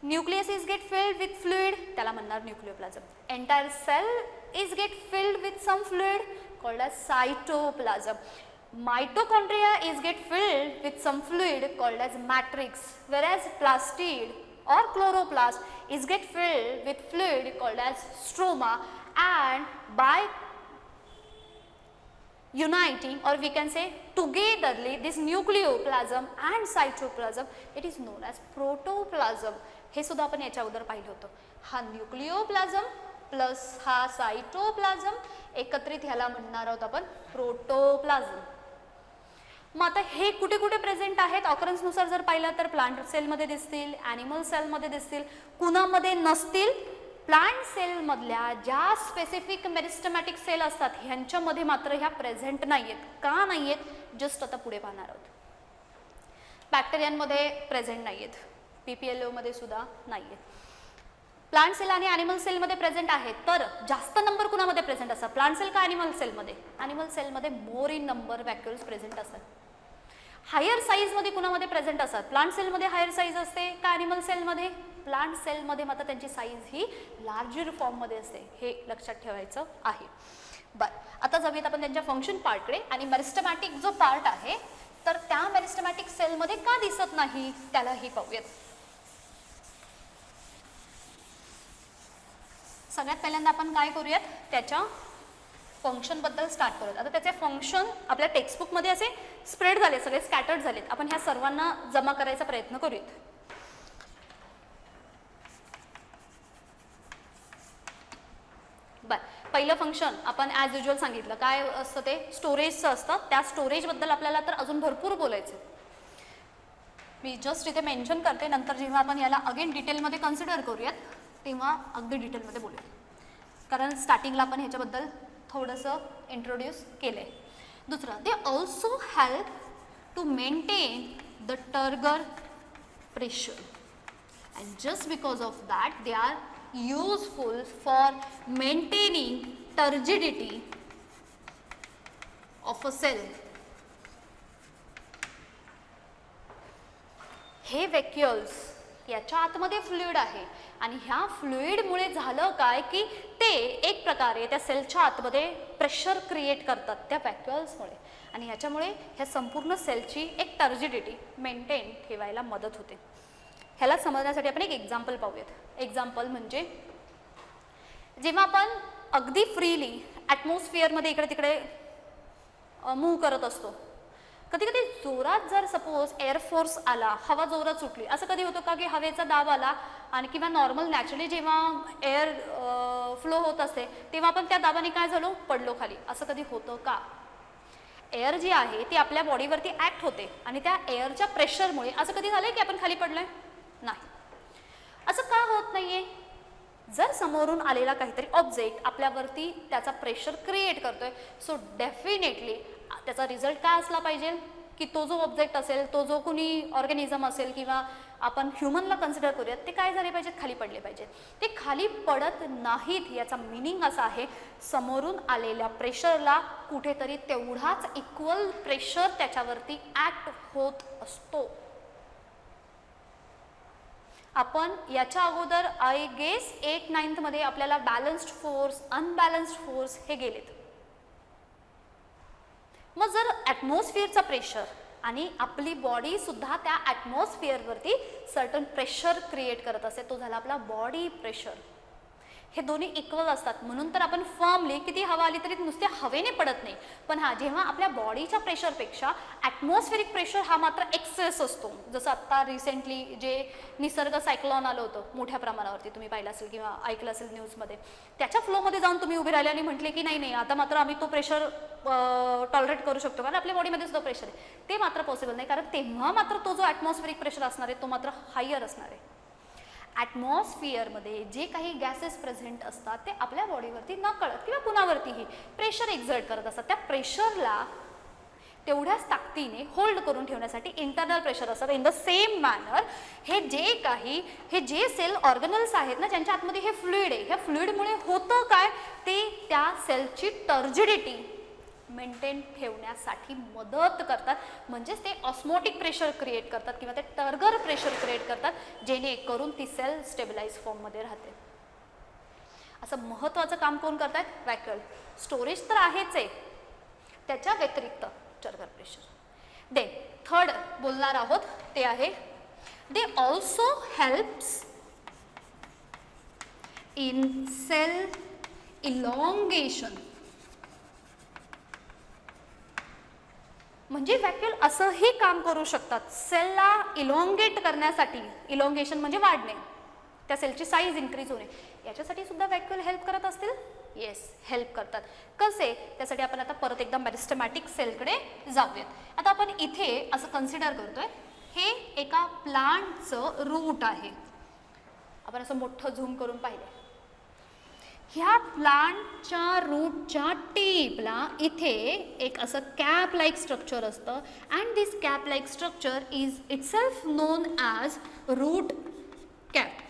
nucleus is get filled with fluid, त्याला म्हणणार nucleoplasm. Entire cell is get filled with some fluid called as cytoplasm. Mitochondria is get filled with some fluid called as matrix. whereas plastid or chloroplast is get filled with fluid called as stroma, and by uniting, or we can say togetherly, this nucleoplasm and cytoplasm, it is known as protoplasm. हे सुद्धा आपण याच्या अगोदर पाहिलं होतं. हा न्यूक्लिओप्लाझम प्लस हा सायटोप्लाझम एकत्रित ह्याला म्हणणार आहोत आपण प्रोटोप्लाझम. मग आता हे कुठे कुठे प्रेझेंट आहेत ऑकरन्सनुसार जर पाहिलं तर प्लांट सेलमध्ये दिसतील, ॲनिमल सेलमध्ये दिसतील, कुणामध्ये नसतील, प्लांट सेलमधल्या ज्या स्पेसिफिक मेरिस्टमॅटिक सेल असतात ह्यांच्यामध्ये मात्र ह्या प्रेझेंट नाही आहेत. का नाही आहेत जस्ट आता पुढे पाहणार आहोत. बॅक्टेरियांमध्ये प्रेझेंट नाही आहेत, PPLO सुद्धा नाही आहेत. प्लांट सेल आणि ॲनिमल सेलमध्ये प्रेझेंट आहेत, तर जास्त नंबर कुणामध्ये प्रेझेंट असतात, प्लांट सेल का ॲनिमल सेलमध्ये? ॲनिमल सेलमध्ये मोर इन नंबर व्हॅक्युल्स प्रेझेंट असतात. हायर साईजमध्ये कुणामध्ये प्रेझेंट असतात, प्लांट सेलमध्ये हायर साईज असते का ॲनिमल सेलमध्ये? प्लांट सेलमध्ये मात्र त्यांची साईज ही लार्जर फॉर्ममध्ये असते. हे लक्षात ठेवायचं आहे. बरं, आता जाऊयात आपण त्यांच्या फंक्शन पार्टकडे. आणि मेरिस्टमॅटिक जो पार्ट आहे तर त्या मेरिस्टमॅटिक सेलमध्ये का दिसत नाही त्यालाही पाहूयात. सगळ्यात पहिल्यांदा आपण काय करूयात, त्याच्या फंक्शन बद्दल स्टार्ट करूयात. आता त्याचे फंक्शन आपल्या टेक्स्टबुकमध्ये असे स्प्रेड झाले, सगळे स्कॅटर्ड झालेत. आपण ह्या सर्वांना जमा करायचा प्रयत्न करूयात. बरं, पहिलं फंक्शन आपण ॲज युजल सांगितलं. काय असतं ते? स्टोरेजचं असतं. त्या स्टोरेजबद्दल आपल्याला तर अजून भरपूर बोलायचं. मी जस्ट इथे मेन्शन करते, नंतर जेव्हा आपण याला अगेन डिटेलमध्ये कन्सिडर करूयात तेव्हा अगदी डिटेलमध्ये बोलूया, कारण स्टार्टिंगला आपण ह्याच्याबद्दल थोडंसं इंट्रोड्यूस केलं आहे. दुसरं, they also help to maintain the turgor pressure, and just because of that they are useful for maintaining turgidity of a cell. हे व्हॅक्युल्स याच्या आतमध्ये फ्लुइड आहे आणि ह्या फ्लुइडमुळे झालं काय की ते एक प्रकारे त्या सेलच्या आतमध्ये प्रेशर क्रिएट करतात त्या व्हॅक्युल्समुळे, आणि याच्यामुळे ह्या संपूर्ण सेलची एक टर्जिडिटी मेंटेन ठेवायला मदत होते. ह्याला समजण्यासाठी आपण एक एक्झाम्पल पाहूयात. एक्झाम्पल म्हणजे जेव्हा आपण अगदी फ्रीली ॲटमॉस्फिअरमध्ये इकडे तिकडे मूव्ह करत असतो, कधी कधी जोरात जर सपोज एअरफोर्स आला, हवा जोरात सुटली, असं कधी होतं का की हवेचा दाब आला आणि किंवा नॉर्मल नॅचरली जेव्हा एअर फ्लो होत असते तेव्हा आपण त्या दाबाने काय झालो, पडलो खाली, असं कधी होतं का? एअर जी आहे ती आपल्या बॉडीवरती ॲक्ट होते आणि त्या एअरच्या प्रेशरमुळे असं कधी झालंय की आपण खाली पडलोय? नाही. असं का होत नाहीये? जर समोरून आलेला काहीतरी ऑब्जेक्ट आपल्यावरती त्याचा प्रेशर क्रिएट करतोय, सो डेफिनेटली त्याचा रिझल्ट काय असला पाहिजे की तो जो ऑब्जेक्ट असेल, तो जो कोणी ऑर्गॅनिझम असेल किंवा आपण ह्युमनला कन्सिडर करूयात, ते काय झाले पाहिजेत, खाली पडले पाहिजेत. ते खाली पडत नाहीत. याचा मिनिंग असा आहे, समोरून आलेल्या प्रेशरला कुठेतरी तेवढाच इक्वल प्रेशर त्याच्यावरती ॲक्ट होत असतो. आपण याच्या अगोदर आय गेस 8-9th मध्ये आपल्याला बॅलन्स्ड फोर्स, अनबॅलन्स्ड फोर्स हे गेलेत. मग जर ॲटमॉस्फिअरचा प्रेशर आणि आपली बॉडी सुद्धा त्या ॲटमॉस्फिअरवरती सर्टन प्रेशर क्रिएट करत असते, तो झाला आपला बॉडी प्रेशर. हे दोन्ही इक्वल असतात, म्हणून तर आपण फर्मली किती हवा आली तरी नुसते हवेने पडत नाही. पण हा जेव्हा आपल्या बॉडीच्या प्रेशरपेक्षा ॲटमॉस्फेरिक प्रेशर हा मात्र एक्सेस असतो. जसं आत्ता रिसेंटली जे निसर्ग सायक्लॉन आलं होतं मोठ्या प्रमाणावरती, तुम्ही पाहिलं असेल किंवा ऐकलं असेल न्यूजमध्ये, त्याच्या फ्लोमध्ये जाऊन तुम्ही उभे राहिले आणि म्हटले की नाही आता मात्र आम्ही तो प्रेशर टॉलरेट करू शकतो, कारण आपल्या बॉडीमध्ये सुद्धा प्रेशर आहे. ते मात्र पॉसिबल नाही, कारण तेव्हा मात्र तो जो ॲटमॉस्फेरिक प्रेशर असणार आहे तो मात्र हायर असणार आहे. ॲटमॉस्फिअरमध्ये जे काही गॅसेस प्रेझेंट असतात ते आपल्या बॉडीवरती नकळत किंवा कुणावरतीही प्रेशर एक्झर्ट करत असतात. त्या प्रेशरला तेवढ्याच ताकदीने होल्ड करून ठेवण्यासाठी इंटरनल प्रेशर असतात. इन द सेम मॅनर हे जे सेल ऑर्गनल्स आहेत ना, ज्यांच्या आतमध्ये हे फ्लुइड आहे, ह्या फ्लुइडमुळे होतं काय, ते त्या सेलची टर्जिडिटी मेंटेन ठेवण्यासाठी मदत करतात. म्हणजेच ते ऑस्मोटिक प्रेशर क्रिएट करतात किंवा ते टर्गर प्रेशर क्रिएट करतात, जेणेकरून ती सेल स्टेबिलाइज फॉर्ममध्ये राहते. असं महत्त्वाचं काम कोण करतात? व्हॅक्यूल. स्टोरेज तर आहेच आहे, त्याच्या व्यतिरिक्त टर्गर प्रेशर. देन थर्ड बोलणार आहोत ते आहे they also helps in cell elongation. म्हणजे व्हॅक्यूल असंही काम करू शकतात सेलला इलॉंगेट करण्यासाठी. इलॉंगेशन म्हणजे वाढणे, त्या सेलची साईज इन्क्रीज होणे. याच्यासाठी सुद्धा व्हॅक्यूल हेल्प करत असतील? येस, हेल्प करतात. कसे? त्यासाठी आपण आता परत एकदा मेरिस्टेमॅटिक सेलकडे जाऊयात. आता आपण इथे असं कन्सिडर करतोय, हे एका प्लांटचं रूट आहे. आपण असं मोठं झूम करून पाहिलं. ह्या प्लांटच्या रूटच्या टिपला इथे एक असं कॅप लाईक स्ट्रक्चर असतं, and this cap like structure is itself known as root cap.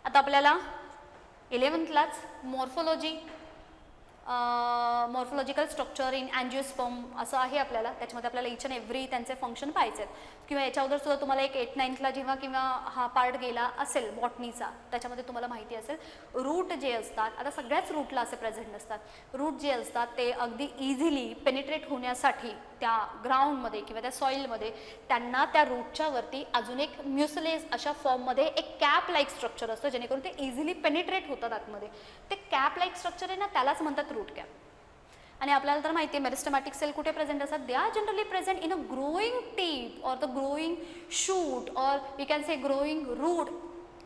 आता आपल्याला 11thलाच मॉर्फोलॉजिकल स्ट्रक्चर इन अँजिओस्पर्म असं आहे आपल्याला, त्याच्यामध्ये आपल्याला इच अँड एव्हरी त्यांचे फंक्शन पाहायचे आहेत. किंवा याच्या अगोदर सुद्धा तुम्हाला एक 8-9thला जेव्हा किंवा हा पार्ट गेला असेल बॉटनीचा, त्याच्यामध्ये तुम्हाला माहिती असेल रूट जे असतात, आता सगळ्याच रूटला असे प्रेझेंट नसतात. रूट जे असतात ते अगदी इझिली पेनिट्रेट होण्यासाठी त्या ग्राउंडमध्ये किंवा त्या सॉईलमध्ये त्यांना त्या रूटच्या वरती अजून एक म्युसिलेज अशा फॉर्ममध्ये एक कॅप लाईक स्ट्रक्चर असतं, जेणेकरून ते इझिली पेनिट्रेट होतात आतमध्ये. ते कॅप लाईक स्ट्रक्चर आहे ना, त्यालाच म्हणतात रूट कॅप. आणि आपल्याला तर माहिती आहे मेरिस्टेमॅटिक सेल कुठे प्रेझेंट असतात? They are generally present in a growing tip और द ग्रोईंग शूट और we can say growing root.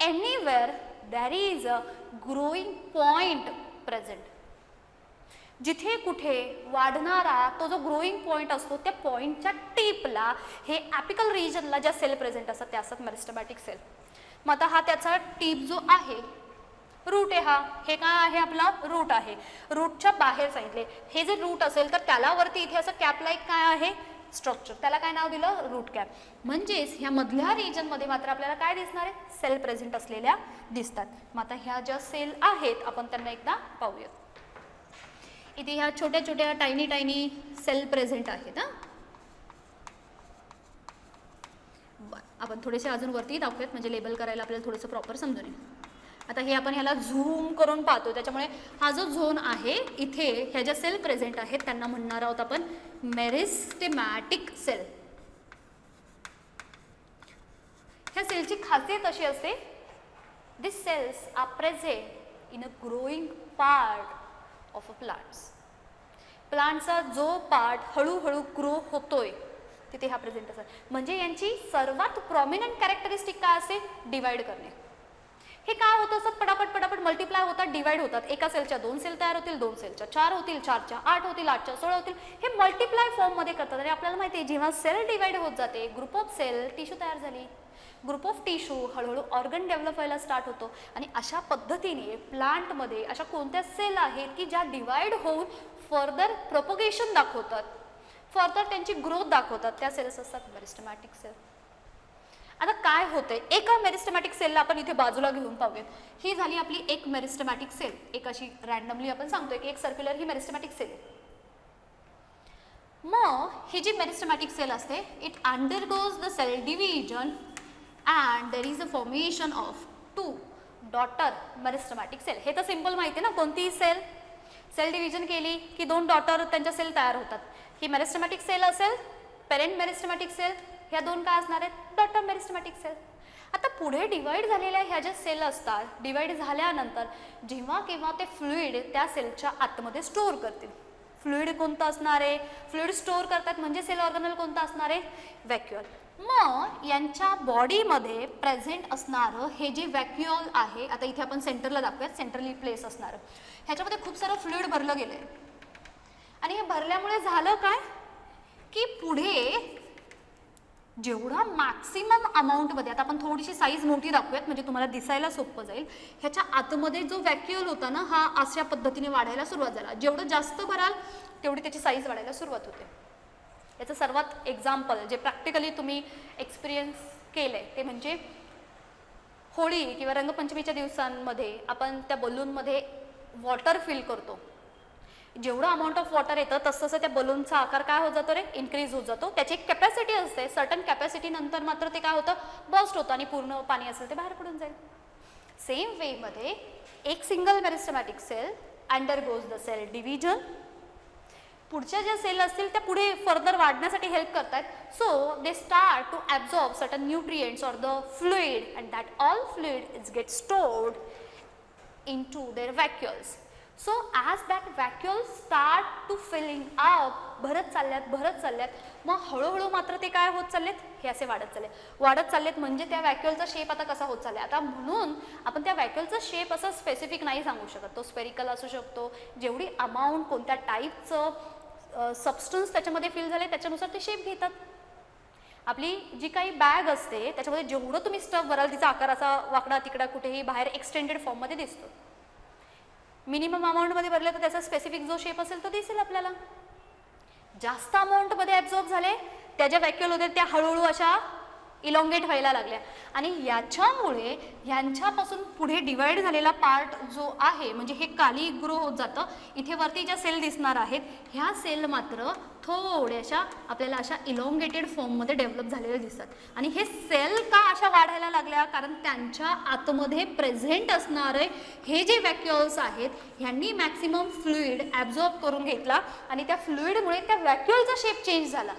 Anywhere there is a growing point present. जिथे कुठे वाढणारा तो जो ग्रोईंग पॉइंट असतो, त्या पॉइंटच्या टिपला हे ॲपिकल रिजनला ज्या सेल प्रेझेंट असतात त्या असतात मेरिस्टेमॅटिक सेल. मग आता हा त्याचा टीप जो आहे रूट आहे, हे काय आहे? आपला रूट आहे. रूटच्या बाहेर सांगितले हे जे रूट असेल तर त्याला वरती इथे असं कॅप लाईक काय आहे स्ट्रक्चर, त्याला काय नाव दिलं? Root cap. म्हणजेच ह्या मधल्या रिजनमध्ये मात्र आपल्याला काय दिसणार आहे? सेल प्रेझेंट असलेल्या दिसतात. मग आता ह्या ज्या सेल आहेत आपण त्यांना एकदा पाहूयात. इथे ह्या छोट्या छोट्या टायनी सेल प्रेझेंट आहेत. आपण थोडेसे अजून वरती दाखवूयात, म्हणजे लेबल करायला आपल्याला थोडंसं प्रॉपर समजून येईल. आता हे आपण ह्याला झूम करून पाहतो, त्याच्यामुळे हा जो झोन आहे इथे ह्या ज्या सेल प्रेझेंट आहेत त्यांना म्हणणार आहोत आपण मेरिस्टेमॅटिक सेल. ह्या सेलची खासियत अशी असते, this cells are present in a growing part of a plants. प्लांटचा जो पार्ट हळूहळू ग्रो होतोय तिथे हा प्रेझेंट असतात. म्हणजे यांची सर्वात प्रॉमिनंट कॅरेक्टरिस्टिक काय असते? डिवाइड करणे. हे काय होतं असतात? पटापट मल्टिप्लाय होतात, डिवाइड होतात. एका सेलच्या 2 सेल तयार होतील, 2 सेलच्या 4 होतील, 4च्या 8 होतील, 8च्या 16 होतील. हे मल्टिप्लाय फॉर्ममध्ये करतात. आणि आपल्याला माहिती आहे जेव्हा सेल डिवाइड होत जाते, ग्रुप ऑफ सेल टिश्यू तयार झाली, ग्रुप ऑफ टिश्यू हळूहळू ऑर्गन डेव्हलप व्हायला स्टार्ट होतो. आणि अशा पद्धतीने प्लांटमध्ये अशा कोणत्या सेल आहेत की ज्या डिवाइड होऊन फर्दर प्रोपगेशन दाखवतात, फर्दर त्यांची ग्रोथ दाखवतात, त्या सेल्स असतात मेरिस्टेमॅटिक सेल. आता काय होतंय, एका मेरिस्टेमॅटिक सेलला आपण इथे बाजूला घेऊन पाहूयात. ही झाली आपली एक मेरिस्टेमॅटिक सेल. एक अशी रॅन्डमली आपण सांगतोय की एक सर्क्युलर ही मेरिस्टेमॅटिक सेल आहे. मग ही जी मेरिस्टेमॅटिक सेल असते, it undergoes the cell division and there is a formation of 2 daughter meristematic cell. हे तर सिम्पल माहिती आहे ना, कोणतीही सेल डिव्हिजन केली की 2 डॉटर त्यांच्या सेल तयार होतात. ही मेरिस्टेमॅटिक सेल असेल, पेरेंट मेरिस्टेमॅटिक सेल, ह्या 2 काय असणार आहेत, डॉटर मेरिस्टेमॅटिक सेल. आता पुढे डिवाइड झालेल्या ह्या ज्या सेल असतात, डिवाइड झाल्यानंतर जेव्हा केव्हा ते फ्लुइड त्या सेलच्या आतमध्ये स्टोअर करतील. फ्लुइड कोणतं असणार आहे, फ्लुइड स्टोअर करतात म्हणजे सेल ऑर्गनल कोणतं असणार आहे, व्हॅक्युअल. मग यांच्या बॉडीमध्ये प्रेझेंट असणारं हे जे व्हॅक्युअल आहे, आता इथे आपण सेंटरला दाखवूयात, सेंट्रली प्लेस असणारं, ह्याच्यामध्ये खूप सारं फ्लुइड भरलं गेलं आहे. आणि हे भरल्यामुळे झालं काय की पुढे जेवढा मॅक्सिमम अमाऊंटमध्ये, आता आपण थोडीशी साईज मोठी दाखवूयात म्हणजे तुम्हाला दिसायला सोपं जाईल, ह्याच्या आतमध्ये जो व्हॅक्युअल होता ना, हा अशा पद्धतीने वाढायला सुरुवात झाला. जेवढं जास्त भराल तेवढी त्याची साईज वाढायला सुरुवात होते. याचं सर्वात एक्झाम्पल जे प्रॅक्टिकली तुम्ही एक्सपिरियन्स केलं आहे ते म्हणजे होळी किंवा रंगपंचमीच्या दिवसांमध्ये आपण त्या बलूनमध्ये वॉटर फिल करतो. जेवढं अमाऊंट ऑफ वॉटर येतं तसं त्या बलूनचा आकार काय होत जातो रे, इन्क्रीज होत जातो. त्याची एक कॅपॅसिटी असते, सर्टन कॅपॅसिटी नंतर मात्र ते काय होतं, बर्स्ट होतं आणि पूर्ण पाणी असेल ते बाहेर पडून जाईल. सेम वेमध्ये एक single meristematic cell undergoes the cell division. पुढच्या ज्या सेल असतील त्या पुढे फर्दर वाढण्यासाठी हेल्प करतात. So they start to absorb certain nutrients or the fluid and that all fluid is get stored into their vacuoles. So as that vacuole start to filling up, भरत चालल्यात, मग हळूहळू मात्र ते काय होत चाललेत, हे असे वाढत चाललेत म्हणजे त्या व्हॅक्युअलचा शेप आता कसा होत चालला. आता म्हणून आपण त्या व्हॅक्युअलचा शेप असं स्पेसिफिक नाही सांगू शकत. तो स्पेरिकल असू शकतो, जेवढी अमाऊंट कोणत्या टाईपचं सबस्टन्स त्याच्यामध्ये फिल झाले त्याच्यानुसार ते शेप घेतात. आपली जी काही बॅग असते त्याच्यामध्ये जेवढं तुम्ही स्टफ भराल तिचा आकार असा वाकडा तिकडा कुठेही बाहेर एक्सटेंडेड फॉर्ममध्ये दिसतो. मिनिमम अमाऊंटमध्ये भरले तर त्याचा स्पेसिफिक जो शेप असेल तो दिसेल आपल्याला. जास्त अमाऊंटमध्ये ॲब्झॉर्ब झाले, त्या ज्या व्हॅक्युअल होत्या त्या हळूहळू अशा इलॉंगेट व्हायला लागल्या आणि याच्यामुळे ह्यांच्यापासून पुढे डिवाइड झालेला पार्ट जो आहे म्हणजे हे खाली ग्रो होत जातं. इथे वरती ज्या सेल दिसणार आहेत ह्या सेल मात्र थोड्याशा आपल्याला अशा इलॉंगेटेड फॉर्ममध्ये डेव्हलप झालेल्या दिसतात. आणि हे सेल का अशा वाढायला लागल्या, कारण त्यांच्या आतमध्ये प्रेझेंट असणारे हे जे व्हॅक्युअल्स आहेत ह्यांनी मॅक्सिमम फ्लुइड ॲब्झॉर्ब करून घेतला आणि त्या फ्लुइडमुळे त्या व्हॅक्युअलचा शेप चेंज झाला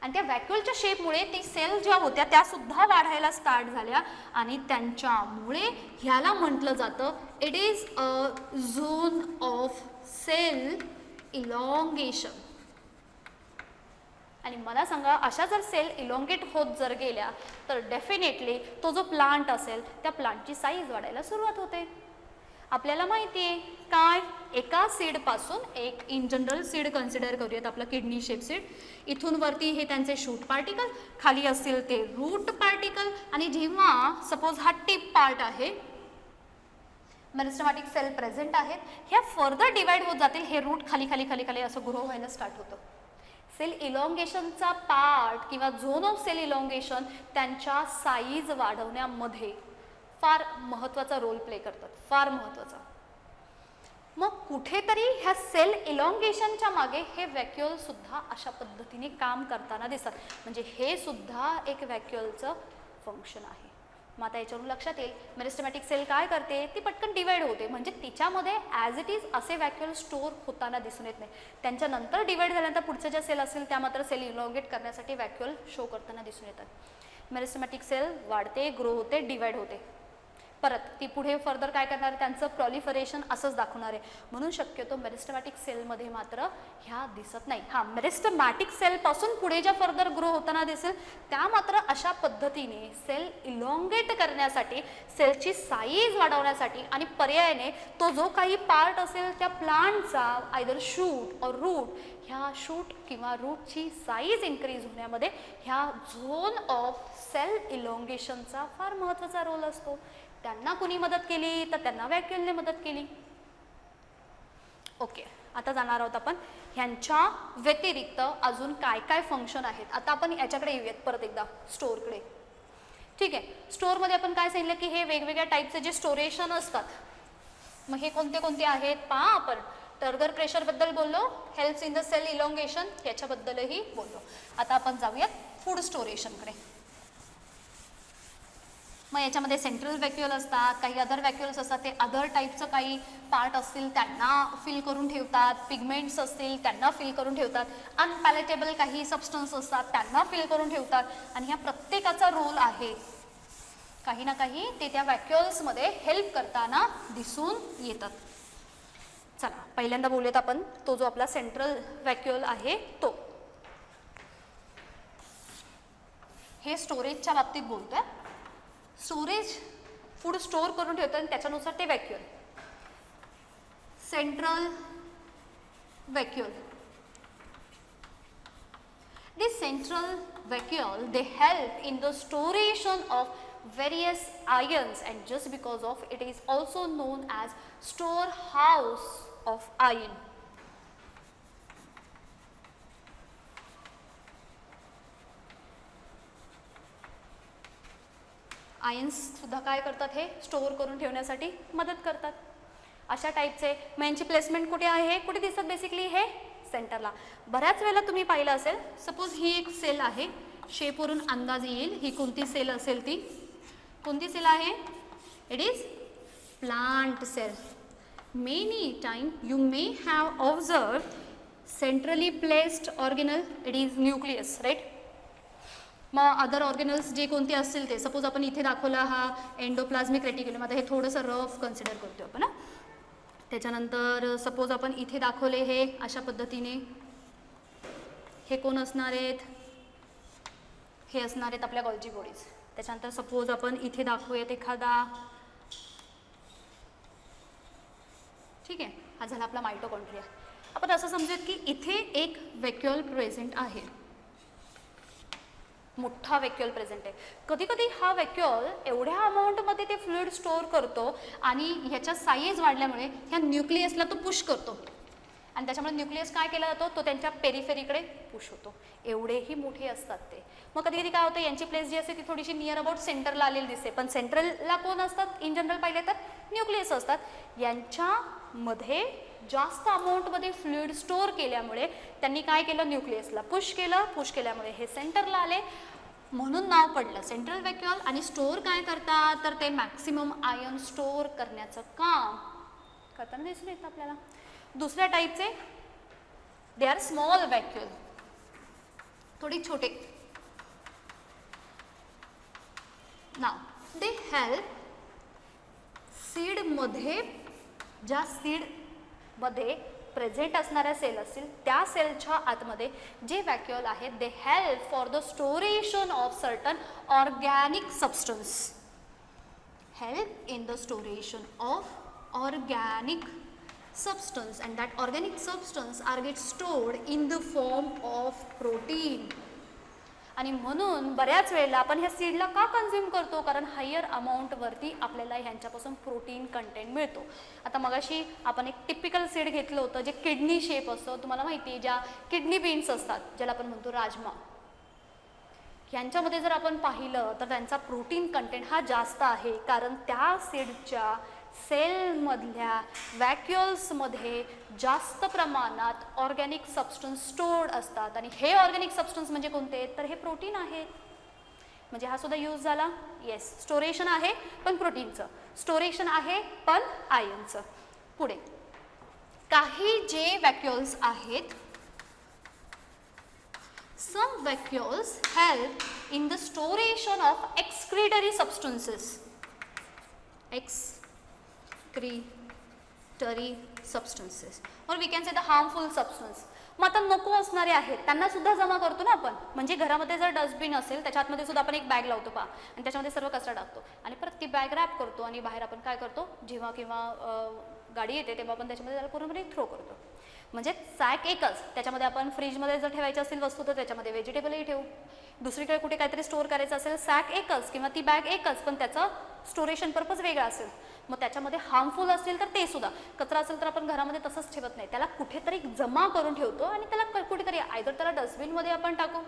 आणि त्या व्हॅक्युअलच्या शेपमुळे ती सेल ज्या होत्या त्या सुद्धा वाढायला स्टार्ट झाल्या आणि त्यांच्यामुळे ह्याला म्हटलं जातं it is a zone of cell elongation. आणि मला सांगा अशा जर सेल इलॉंगेट होत जर गेल्या तर डेफिनेटली तो जो प्लांट असेल त्या प्लांटची साईज वाढायला सुरुवात होते. आपल्याला माहिती आहे काय, एका सीडपासून एक इन जनरल सीड कन्सिडर करूयात आपलं किडनी शेप सीड. इथून वरती हे त्यांचे शूट पार्टिकल, खाली असतील ते रूट पार्टिकल आणि जेव्हा सपोज हा टिप पार्ट आहे, मेरिस्टेमॅटिक सेल प्रेझेंट आहेत, ह्या फर्दर डिवाइड होत जातील. हे रूट खाली खाली खाली खाली असं ग्रो व्हायला स्टार्ट होतं. सेल इलॉंगेशनचा पार्ट किंवा झोन ऑफ सेल इलॉंगेशन त्यांच्या साईज वाढवण्यामध्ये फार महत्त्वाचा रोल प्ले करतात, फार महत्त्वाचा. मग कुठेतरी ह्या सेल इलॉंगेशनच्या मागे हे व्हॅक्युअल सुद्धा अशा पद्धतीने काम करताना दिसतात. म्हणजे हे सुद्धा एक व्हॅक्युअलचं फंक्शन आहे. मग आता याच्यावरून लक्षात येईल मेरिस्टेमॅटिक सेल काय करते, ती पटकन डिवाइड होते म्हणजे तिच्यामध्ये ॲज इट इज असे व्हॅक्युअल स्टोअर होताना दिसून येत नाही. त्यांच्यानंतर डिवाइड झाल्यानंतर पुढच्या ज्या सेल असतील त्या मात्र सेल इलॉंगेट करण्यासाठी व्हॅक्युअल शो करताना दिसून येतात. मेरिस्टेमॅटिक सेल वाढते, ग्रो होते, डिवाइड होते, परत ती पुढे फर्दर काय करणार, त्यांचं प्रॉलिफरेशन असंच दाखवणार आहे. म्हणून शक्यतो मेरिस्टेमॅटिक सेलमध्ये मात्र ह्या दिसत नाही. हां, मेरिस्टेमॅटिक सेलपासून पुढे ज्या फर्दर ग्रो होताना दिसेल त्या मात्र अशा पद्धतीने सेल इलॉंगेट करण्यासाठी, सेलची साईज वाढवण्यासाठी आणि पर्यायाने तो जो काही पार्ट असेल त्या प्लांटचा आयदर शूट और रूट, ह्या शूट किंवा रूटची साईज इन्क्रीज होण्यामध्ये ह्या झोन ऑफ सेल इलॉंगेशनचा फार महत्त्वाचा रोल असतो. त्यांना कुणी मदत केली तर त्यांना व्हॅक्युअलने मदत केली. ओके, आता जाणार आहोत आपण ह्यांच्या व्यतिरिक्त अजून काय काय फंक्शन आहेत. आता आपण याच्याकडे येऊयात परत एकदा, स्टोअरकडे. ठीक आहे, स्टोअरमध्ये आपण काय सांगितलं की हे वेगवेगळ्या टाईपचे जे स्टोरेशन असतात. मग हे कोणते कोणते आहेत पहा. आपण टर्गर प्रेशरबद्दल बोललो, helps in the cell elongation याच्याबद्दलही बोललो. आता आपण जाऊयात फूड स्टोरेशनकडे. मग याच्यामध्ये सेंट्रल व्हॅक्युअल असतात, काही अदर व्हॅक्युअल्स असतात, ते अदर टाईपचं काही पार्ट असतील त्यांना फिल करून ठेवतात, पिगमेंट्स असतील त्यांना फिल करून ठेवतात, अनपॅलेटेबल काही सबस्टन्स असतात त्यांना फिल करून ठेवतात. आणि ह्या प्रत्येकाचा रोल आहे, काही ना काही ते त्या व्हॅक्युअल्समध्ये हेल्प करताना दिसून येतात. चला पहिल्यांदा बोलूयात आपण तो जो आपला सेंट्रल व्हॅक्युअल आहे तो. हे स्टोरेजच्या बाबतीत बोलतोय. स्टोरेज फूड स्टोअर करून ठेवतं आणि त्याच्यानुसार ते व्हॅक्युअल. Central व्हॅक्युअल, the central vacuole, they help in the storation of various ions, and just because of it is also known as storehouse of ion. Ions सुद्धा काय करतात, हे स्टोअर करून ठेवण्यासाठी मदत करतात. अशा टाईपचे. मग यांची प्लेसमेंट कुठे आहे, कुठे दिसतात बेसिकली, हे सेंटरला. बऱ्याच वेळेला तुम्ही पाहिलं असेल, सपोज ही एक सेल आहे, शेपवरून अंदाज येईल ही कोणती सेल असेल. ती कोणती सेल आहे, it is plant cell. Many time you may have observe centrally placed organelle, it is nucleus, right. मग अदर ऑर्गेनल्स जे कोणते असतील ते, सपोज आपण इथे दाखवला हा एंडोप्लाझ्मिक रेटिक्युलम. आता हे थोडंसं रफ कन्सिडर करतो आपण. त्याच्यानंतर सपोज आपण इथे दाखवले हे अशा पद्धतीने, हे कोण असणार आहेत, हे असणार आहेत आपल्या गॉल्जी बॉडीज. त्याच्यानंतर सपोज आपण इथे दाखवूयात एखादा, ठीक आहे, हा झाला आपला मायटोकॉन्ड्रिया. आपण असं समजूयात की इथे एक व्हॅक्युअल प्रेझेंट आहे, मोठा व्हॅक्युअल प्रेझेंट आहे. कधी कधी हा व्हॅक्युअल एवढ्या अमाऊंटमध्ये ते फ्लुइड स्टोअर करतो आणि ह्याच्या साईज वाढल्यामुळे ह्या न्यूक्लियसला तो पुश करतो आणि त्याच्यामुळे न्यूक्लियस काय केला जातो, तो त्यांच्या पेरिफेरीकडे पुश होतो. एवढेही मोठे असतात ते. मग कधी कधी काय होतं, यांची प्लेस जी असते ती थोडीशी नियर अबाउट सेंटरला आलेली दिसते, पण सेंट्रलला कोण असतात, इन जनरल पाहिले तर न्यूक्लियस असतात. यांच्यामध्ये जास्त अमाऊंटमध्ये फ्लुइड स्टोअर केल्यामुळे त्यांनी काय केलं, न्यूक्लियसला पुश केलं. पुश केल्यामुळे हे सेंटरला आले, म्हणून नाव पडलं सेंट्रल व्हॅक्युअल. आणि स्टोअर काय करतात, तर ते मॅक्सिमम आयन स्टोअर करण्याचं काम करताना दिसून येतं आपल्याला. दुसऱ्या टाईपचे, दे आर स्मॉल व्हॅक्युअल, थोडी छोटे. नाव दे हेल्प सीडमध्ये, ज्या सीडमध्ये प्रेझेंट असणाऱ्या सेल असतील त्या सेलच्या आतमध्ये जे व्हॅक्युअल आहेत, they help for the storation of certain organic substance. Help in the storation of organic substance, and that organic substance are get stored in the form of protein. आणि म्हणून बऱ्याच वेळेला आपण ह्या सीडला का कन्झ्युम करतो, कारण हायर अमाऊंटवरती आपल्याला ह्यांच्यापासून प्रोटीन कंटेंट मिळतो. आता मगाशी आपण एक टिपिकल सीड घेतलं होतं जे किडनी शेप असतं, तुम्हाला माहिती आहे, ज्या किडनी बीन्स असतात ज्याला आपण म्हणतो राजमा, ह्यांच्यामध्ये जर आपण पाहिलं तर त्यांचा प्रोटीन कंटेंट हा जास्त आहे, कारण त्या सीडच्या सेलमधल्या व्हॅक्युअल्समध्ये जास्त प्रमाणात ऑर्गॅनिक सबस्टन्स स्टोर्ड असतात. आणि हे ऑर्गॅनिक सबस्टन्स म्हणजे कोणते, तर हे प्रोटीन आहे. म्हणजे हा सुद्धा यूज झाला. येस, स्टोरेशन आहे पण प्रोटीनचं, स्टोरेशन आहे पण आयनचं. पुढे काही जे व्हॅक्युअल्स आहेत, some vacuoles help in the storation of excretory substances. Excretory substances, or we can say the harmful substance. मग आता नको असणारे आहेत त्यांना सुद्धा जमा करतो ना आपण. म्हणजे घरामध्ये जर डस्टबिन असेल त्याच्यामध्ये सुद्धा आपण एक बॅग लावतो पहा, आणि त्याच्यामध्ये सर्व कचरा टाकतो आणि परत ती बॅग रॅप करतो आणि बाहेर आपण काय करतो, जेव्हा किंवा गाडी येते तेव्हा आपण त्याच्यामध्ये त्याला पूर्णपणे थ्रो करतो. म्हणजे सॅक एकच, त्याच्यामध्ये आपण फ्रीजमध्ये जर ठेवायची असेल वस्तू तर त्याच्यामध्ये व्हेजिटेबलही ठेवू, दुसरीकडे कुठे काहीतरी स्टोअर करायचं असेल सॅक एकच किंवा ती बॅग एकच, पण त्याचं स्टोरेशन पर्पज वेगळा असेल. मग त्याच्यामध्ये हार्मफुल असतील तर ते सुद्धा, कचरा असेल तर आपण घरामध्ये तसंच ठेवत नाही, त्याला कुठेतरी जमा करून ठेवतो आणि त्याला कुठेतरी आयदर त्याला डस्टबिनमध्ये आपण टाकू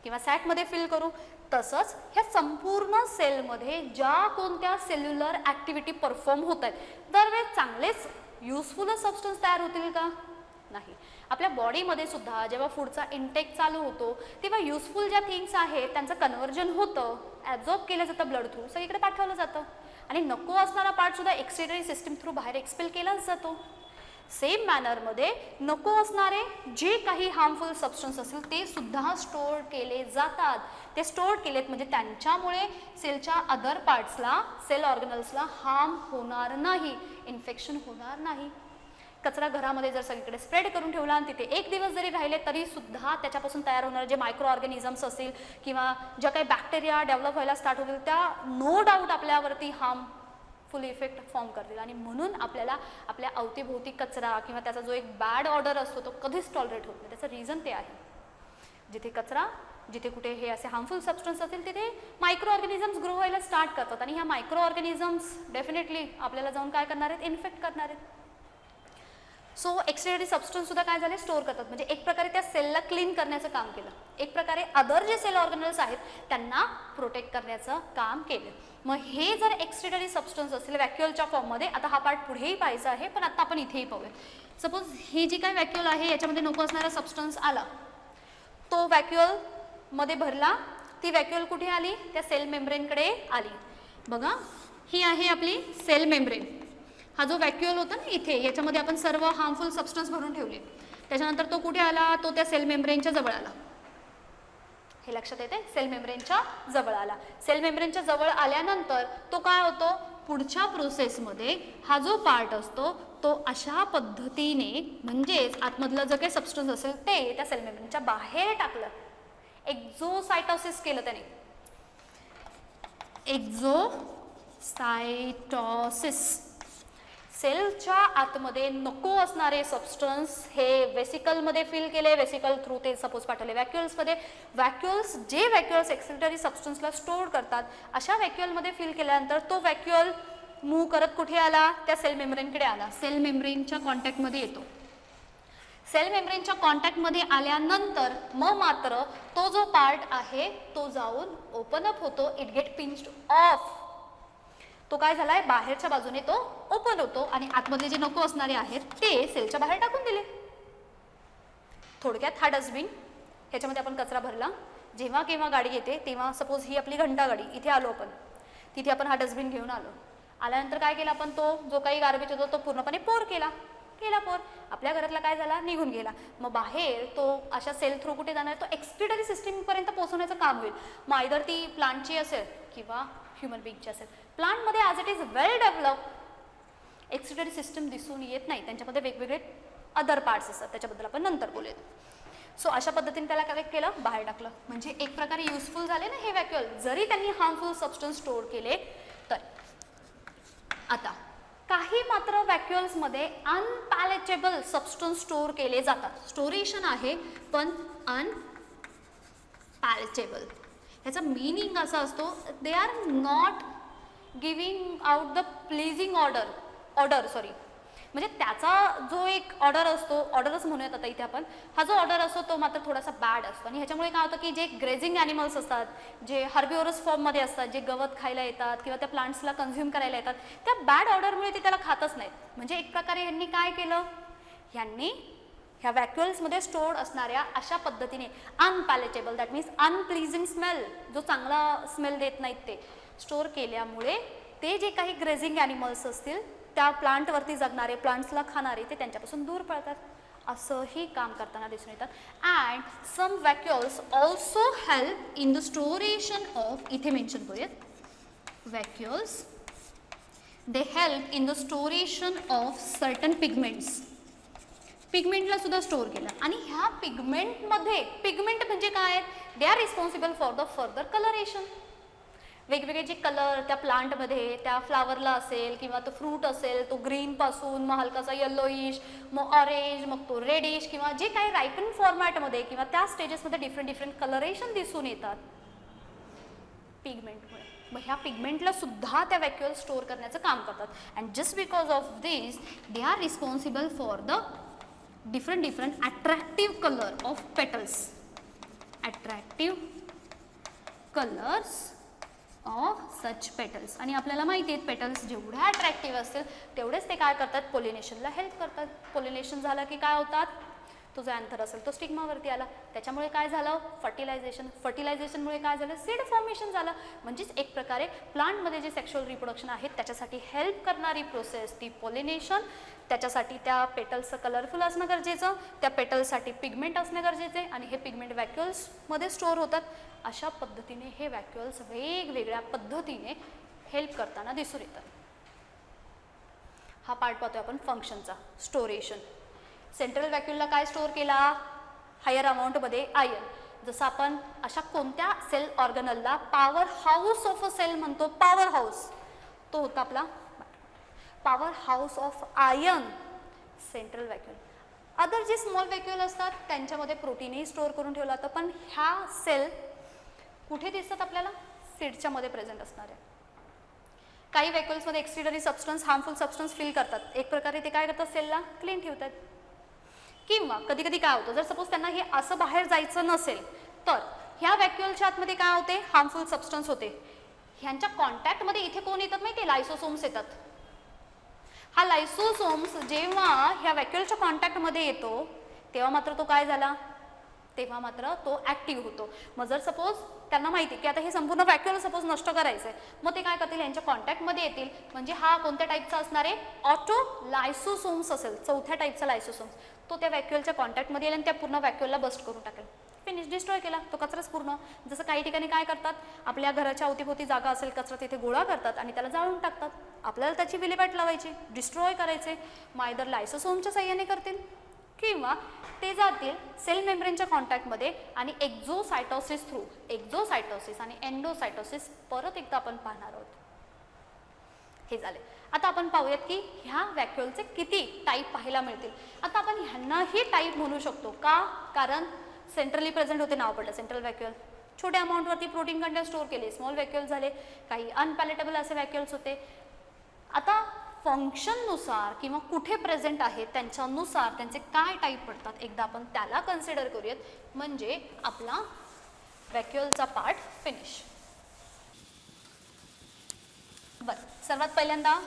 किंवा सॅकमध्ये फिल करू. तसंच ह्या संपूर्ण सेलमध्ये ज्या कोणत्या सेल्युलर ॲक्टिव्हिटी परफॉर्म होत आहेत, दरवेळेस चांगलेच युजफुल सबस्टन्स तयार होतील का, नाही. आपल्या बॉडीमध्ये सुद्धा जेव्हा फूडचा इंटेक चालू होतो तेव्हा युजफुल ज्या थिंग्स आहेत त्यांचं कन्व्हर्जन होतं, ॲब्झॉर्ब केलं जातं ब्लड थ्रू, सगळीकडे पाठवलं जातं आणि नको असणारा पार्ट सुद्धा एक्सक्रिटरी सिस्टीम थ्रू बाहेर एक्सपेल केलाच जातो. सेम मॅनरमध्ये नको असणारे जे काही हार्मफुल सबस्टन्स असतील ते सुद्धा स्टोअर केले जातात. ते स्टोअर केलेत म्हणजे त्यांच्यामुळे सेलच्या अदर पार्ट्सला, सेल ऑर्गनल्सला हार्म होणार नाही, इन्फेक्शन होणार नाही. कचरा घरामध्ये जर सगळीकडे स्प्रेड करून ठेवला आणि तिथे एक दिवस जरी राहिले तरी सुद्धा त्याच्यापासून तयार होणारे जे मायक्रो ऑर्गॅनिझम्स असतील किंवा ज्या काही बॅक्टेरिया डेव्हलप व्हायला स्टार्ट होतील त्या नो डाऊट आपल्यावरती हार्मफुल इफेक्ट फॉर्म करतील आणि म्हणून आपल्याला आपल्या अवतीभोवती कचरा किंवा त्याचा जो एक बॅड ऑर्डर असतो तो कधीच टॉलरेट होत नाही. त्याचं रिझन ते आहे, जिथे कचरा, जिथे कुठे हे असे हार्मफुल सबस्टन्स असतील तिथे मायक्रो ऑर्गॅनिझम्स ग्रो व्हायला स्टार्ट करतात आणि ह्या मायक्रो ऑर्गॅनिझम्स डेफिनेटली आपल्याला जाऊन काय करणार आहेत, इन्फेक्ट करणार आहेत. सो एक्सटेरियरी सबस्टन्स सुद्धा काय झाले, स्टोअर करतात. म्हणजे एक प्रकारे त्या सेलला क्लीन करण्याचं काम केलं, एक प्रकारे अदर जे सेल ऑर्गनल्स आहेत त्यांना प्रोटेक्ट करण्याचं काम केलं. मग हे जर एक्सटेरियरी सबस्टन्स असतील व्हॅक्युअलच्या फॉर्ममध्ये, आता हा पार्ट पुढेही पाहायचा आहे पण आता आपण इथेही पाहूया. सपोज ही जी काय व्हॅक्युअल आहे याच्यामध्ये नको असणारा सबस्टन्स आला, तो व्हॅक्युअल मध्ये भरला, ती व्हॅक्युअल कुठे आली, त्या सेल मेम्ब्रेनकडे आली. बघा ही आहे आपली सेल मेम्ब्रेन. हा जो व्हॅक्युअल होता ना इथे, याच्यामध्ये आपण सर्व हार्मफुल सबस्टन्स भरून ठेवले. त्याच्यानंतर तो कुठे आला, तो त्या सेल मेम्ब्रेनच्या जवळ आला. हे लक्षात येते, सेल मेम्ब्रेनच्या जवळ आला. सेल मेम्ब्रेनच्या जवळ आल्यानंतर तो काय होतो, पुढच्या प्रोसेसमध्ये हा जो पार्ट असतो तो अशा पद्धतीने, म्हणजेच आतमधलं जे काही सबस्टन्स असेल ते त्या सेल मेम्ब्रेनच्या बाहेर टाकलं. एक्झोसायटोसिस केलं त्याने, एक्झोसायटोसिस. सेलच्या आतमध्ये नको असणारे सबस्टन्स हे वेसिकलमध्ये फिल केले, वेसिकल थ्रू ते सपोज पाठवले व्हॅक्युअल्समध्ये. व्हॅक्युअल्स, जे व्हॅक्युअल्स एक्सक्रिटरी सबस्टन्सला स्टोअर करतात, अशा व्हॅक्युअलमध्ये फिल केल्यानंतर तो व्हॅक्युअल मूव्ह करत कुठे आला, त्या सेल मेम्ब्रेनकडे आला, सेल मेम्ब्रेनच्या कॉन्टॅक्टमध्ये येतो. सेल मेम्ब्रेनच्या कॉन्टॅक्टमध्ये आल्यानंतर मग मात्र तो जो पार्ट आहे तो जाऊन ओपन अप होतो, इट गेट पिंच्ड ऑफ. तो काय झालाय, बाहेरच्या बाजूने तो ओपन होतो आणि आतमध्ये जे नको असणारे आहेत ते सेलच्या बाहेर टाकून दिले. थोडक्यात हा डस्टबिन, ह्याच्यामध्ये आपण कचरा भरला, जेव्हा केव्हा गाडी येते तेव्हा, सपोज ही आपली घंटा गाडी, इथे आलो आपण, तिथे आपण हा डस्टबिन घेऊन आलो. आल्यानंतर काय केलं आपण, तो जो काही गार्बेज होतो तो पूर्णपणे पोर केला, पोर आपल्या घरातला काय झाला, निघून गेला. मग बाहेर तो अशा सेल थ्रू कुठे जाणार, तो एक्सक्रिटरी सिस्टीमपर्यंत पोहोचवण्याचं काम होईल. मग आयदर ती प्लांटची असेल किंवा ह्युमन बीइंगची असेल. प्लांटमध्ये as it is well develop excretory system दिसून येत नाही, त्यांच्यामध्ये वेगवेगळे अदर पार्ट्स असतात, त्याच्याबद्दल आपण नंतर बोलूयात. सो अशा पद्धतीने त्याला काय केलं, बाहेर टाकलं. म्हणजे एक प्रकारे युजफुल झाले ना हे व्हॅक्युअल, जरी त्यांनी हार्मफुल सबस्टन्स स्टोअर केले तर. आता काही मात्र व्हॅक्युअल्समध्ये अनपॅलेटेबल सबस्टन्स स्टोअर केले जातात. स्टोरेशन आहे पण अनपॅलेटेबल. ह्याचा मीनिंग असा असतो, they are not giving out the pleasing order sorry, म्हणजे त्याचा जो एक ऑर्डर असतो, ऑर्डरच म्हणूयात आता इथे आपण, हा जो ऑर्डर असतो तो मात्र थोडासा बॅड असतो. आणि ह्याच्यामुळे काय होतं की जे ग्रेझिंग ॲनिमल्स असतात, जे हर्बिओरस फॉर्ममध्ये असतात, जे गवत खायला येतात किंवा त्या प्लांट्सला कन्झ्युम करायला येतात, त्या बॅड ऑर्डरमुळे ते त्याला खातच नाहीत. म्हणजे एक प्रकारे ह्यांनी काय केलं, ह्यांनी ह्या व्हॅक्युअल्समध्ये स्टोअर्ड असणाऱ्या अशा पद्धतीने अनपॅलेटेबल, दॅट मीन्स अनप्लीजिंग स्मेल, जो चांगला स्मेल देत नाहीत ते स्टोअर केल्यामुळे ते जे काही ग्रेझिंग ॲनिमल्स असतील, त्या प्लांटवरती जगणारे, प्लांट्सला खाणारे, ते त्यांच्यापासून दूर पळतात. असंही काम करताना दिसून येतात. And some vacuoles also help in the storation of, इथे मेन्शन करूयात, vacuoles they help in the storation of certain pigments. पिगमेंटला सुद्धा स्टोअर केलं. आणि ह्या पिगमेंटमध्ये, पिगमेंट म्हणजे काय, they are responsible for the further coloration. वेगवेगळे जे कलर त्या प्लांटमध्ये, त्या फ्लावरला असेल किंवा तो फ्रूट असेल, तो ग्रीनपासून मग हलकासा येल्लोइश, मग ऑरेंज, मग तो रेडिश, किंवा जे काही रायपन फॉर्मॅटमध्ये किंवा त्या स्टेजेसमध्ये डिफरंट कलरेशन दिसून येतात पिगमेंटमुळे. मग ह्या पिगमेंटला सुद्धा त्या व्हॅक्युअल स्टोअर करण्याचं काम करतात. And just because of this they are responsible for the different attractive color of petals, attractive colors of such petals. आणि आपल्याला माहिती आहे पेटल्स जेवढ्या अट्रॅक्टिव्ह असतील तेवढेच ते काय करतात, पॉलिनेशनला हेल्प करतात. पॉलिनेशन झालं की काय होतात, तो जो अँथर असेल तो स्टिग्मावरती आला, त्याच्यामुळे काय झालं फर्टिलायझेशन, फर्टिलायझेशनमुळे काय झालं सीड फॉर्मेशन झालं. म्हणजेच एक प्रकारे प्लांटमध्ये जे सेक्शुअल रिप्रोडक्शन आहे त्याच्यासाठी हेल्प करणारी प्रोसेस ती पॉलिनेशन. त्याच्यासाठी त्या पेटल्सचं कलरफुल असणं गरजेचं, त्या पेटल्ससाठी पिगमेंट असणं गरजेचे आणि हे पिगमेंट व्हॅक्युल्समध्ये स्टोअर होतात. अशा पद्धतीने हे व्हॅक्युल्स वेगवेगळ्या पद्धतीने हेल्प करताना दिसून येतात. हा पार्ट पाहतोय आपण फंक्शनचा, स्टोरेशन. सेंट्रल व्हॅक्यूलला काय स्टोअर केला हायर अमाऊंटमध्ये आयर्न. जसं आपण अशा कोणत्या सेल ऑर्गनलला power house of a cell म्हणतो, पॉवर हाऊस, तो होता आपला power house of iron central vacuole. Other जे स्मॉल व्हॅक्यूल असतात त्यांच्यामध्ये प्रोटीनही स्टोअर करून ठेवलं जातं, पण ह्या सेल कुठे दिसतात आपल्याला सीडच्या मध्ये प्रेझेंट असणार आहे. काही व्हॅक्यूल्समध्ये एक्सटिडरी सबस्टन्स हार्मफुल सबस्टन्स फिल करतात, एक प्रकारे ते काय करतात सेलला क्लीन ठेवतात. किंवा कधी कधी काय होतं जर सपोज त्यांना हे असं बाहेर जायचं नसेल तर ह्या व्हॅक्यूलच्या आतमध्ये काय होते हार्मफुल सबस्टन्स होते, ह्यांच्या कॉन्टॅक्टमध्ये इथे कोण येतात माहिती लायसोसोम्स येतात. हा लायसोसोम्स जेव्हा ह्या व्हॅक्यूलच्या कॉन्टॅक्टमध्ये येतो तेव्हा मात्र तो काय झाला, तेव्हा मात्र तो ॲक्टिव्ह होतो. मग जर सपोज त्यांना माहिती की आता हे संपूर्ण व्हॅक्यूल सपोज नष्ट करायचं आहे, मग ते काय करतील यांच्या कॉन्टॅक्टमध्ये येतील. म्हणजे हा कोणत्या टाईपचा असणार आहे ऑटो लायसोसोम्स असेल, चौथ्या टाईपचा लायसोसोम्स, तो त्या व्हॅक्यूलच्या कॉन्टॅक्टमध्ये येईल आणि त्या पूर्ण व्हॅक्यूलला बस्ट करून टाकेल, फिनिश, डिस्ट्रॉय केला तो कचराच पूर्ण. जसं काही ठिकाणी काय करतात आपल्या घराच्या अवतीभोवती जागा असेल कचरा तिथे गोळा करतात आणि त्याला जाळून टाकतात. आपल्याला त्याची विल्हेवाट लावायची, डिस्ट्रॉय करायचे, मायदर लायसोसोमच्या साह्याने करतील किंवा ते जातील सेल मेम्ब्रेनच्या कॉन्टॅक्टमध्ये आणि एक्झोसायटोसिस थ्रू, एक्झोसायटोसिस आणि एंडोसायटोसिस परत एकदा आपण पाहणार आहोत. हे झाले. आता आपण पाहूयात की ह्या व्हॅक्यूलचे किती टाईप पाहायला मिळतील. आता आपण ह्यांनाही टाईप म्हणू शकतो का, कारण सेंट्रली प्रेझेंट होते, नाव पडलं सेंट्रल व्हॅक्यूल. छोट्या अमाऊंटवरती प्रोटीन कंटेंट स्टोअर केले, स्मॉल व्हॅक्यूल झाले. काही अनपॅलेटेबल असे व्हॅक्यूल्स होते. आता फंक्शननुसार किंवा कुठे प्रेझेंट आहेत त्यांच्यानुसार त्यांचे काय टाईप पडतात एकदा आपण त्याला कन्सिडर करूयात, म्हणजे आपला व्हॅक्यूलचा पार्ट फिनिश. बरं, सर्वात पहिल्यांदा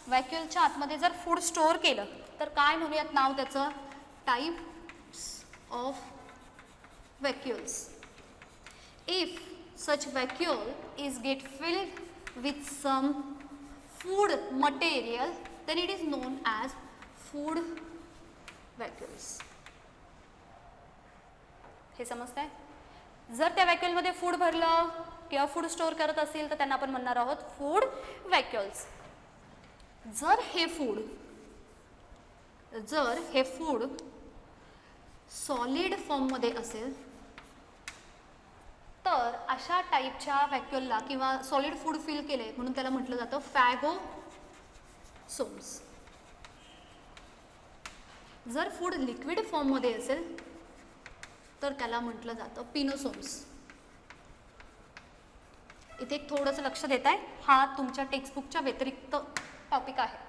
व्हॅक्यूलच्या आतमध्ये जर फूड स्टोअर केलं तर काय म्हणूयात नाव त्याचं, types of vacuoles. If such vacuole is get filled with some food material then it is known as food vacuoles. हे समजतंय. जर त्या व्हॅक्यूलमध्ये फूड भरलं किंवा फूड स्टोअर करत असेल तर त्यांना आपण म्हणणार आहोत फूड व्हॅक्यूल्स. जर हे फूड सॉलिड फॉर्ममध्ये असेल तर अशा टाईपच्या व्हॅक्यूलला किंवा सॉलिड फूड फिल केले म्हणून त्याला म्हटलं जातं फॅगोसोम्स. जर फूड लिक्विड फॉर्ममध्ये असेल तर त्याला म्हटलं जातं पिनोसोम्स. इथे एक थोडंसं लक्ष देत आहे, हा तुमच्या टेक्स्टबुकच्या व्यतिरिक्त टॉपिक आहे.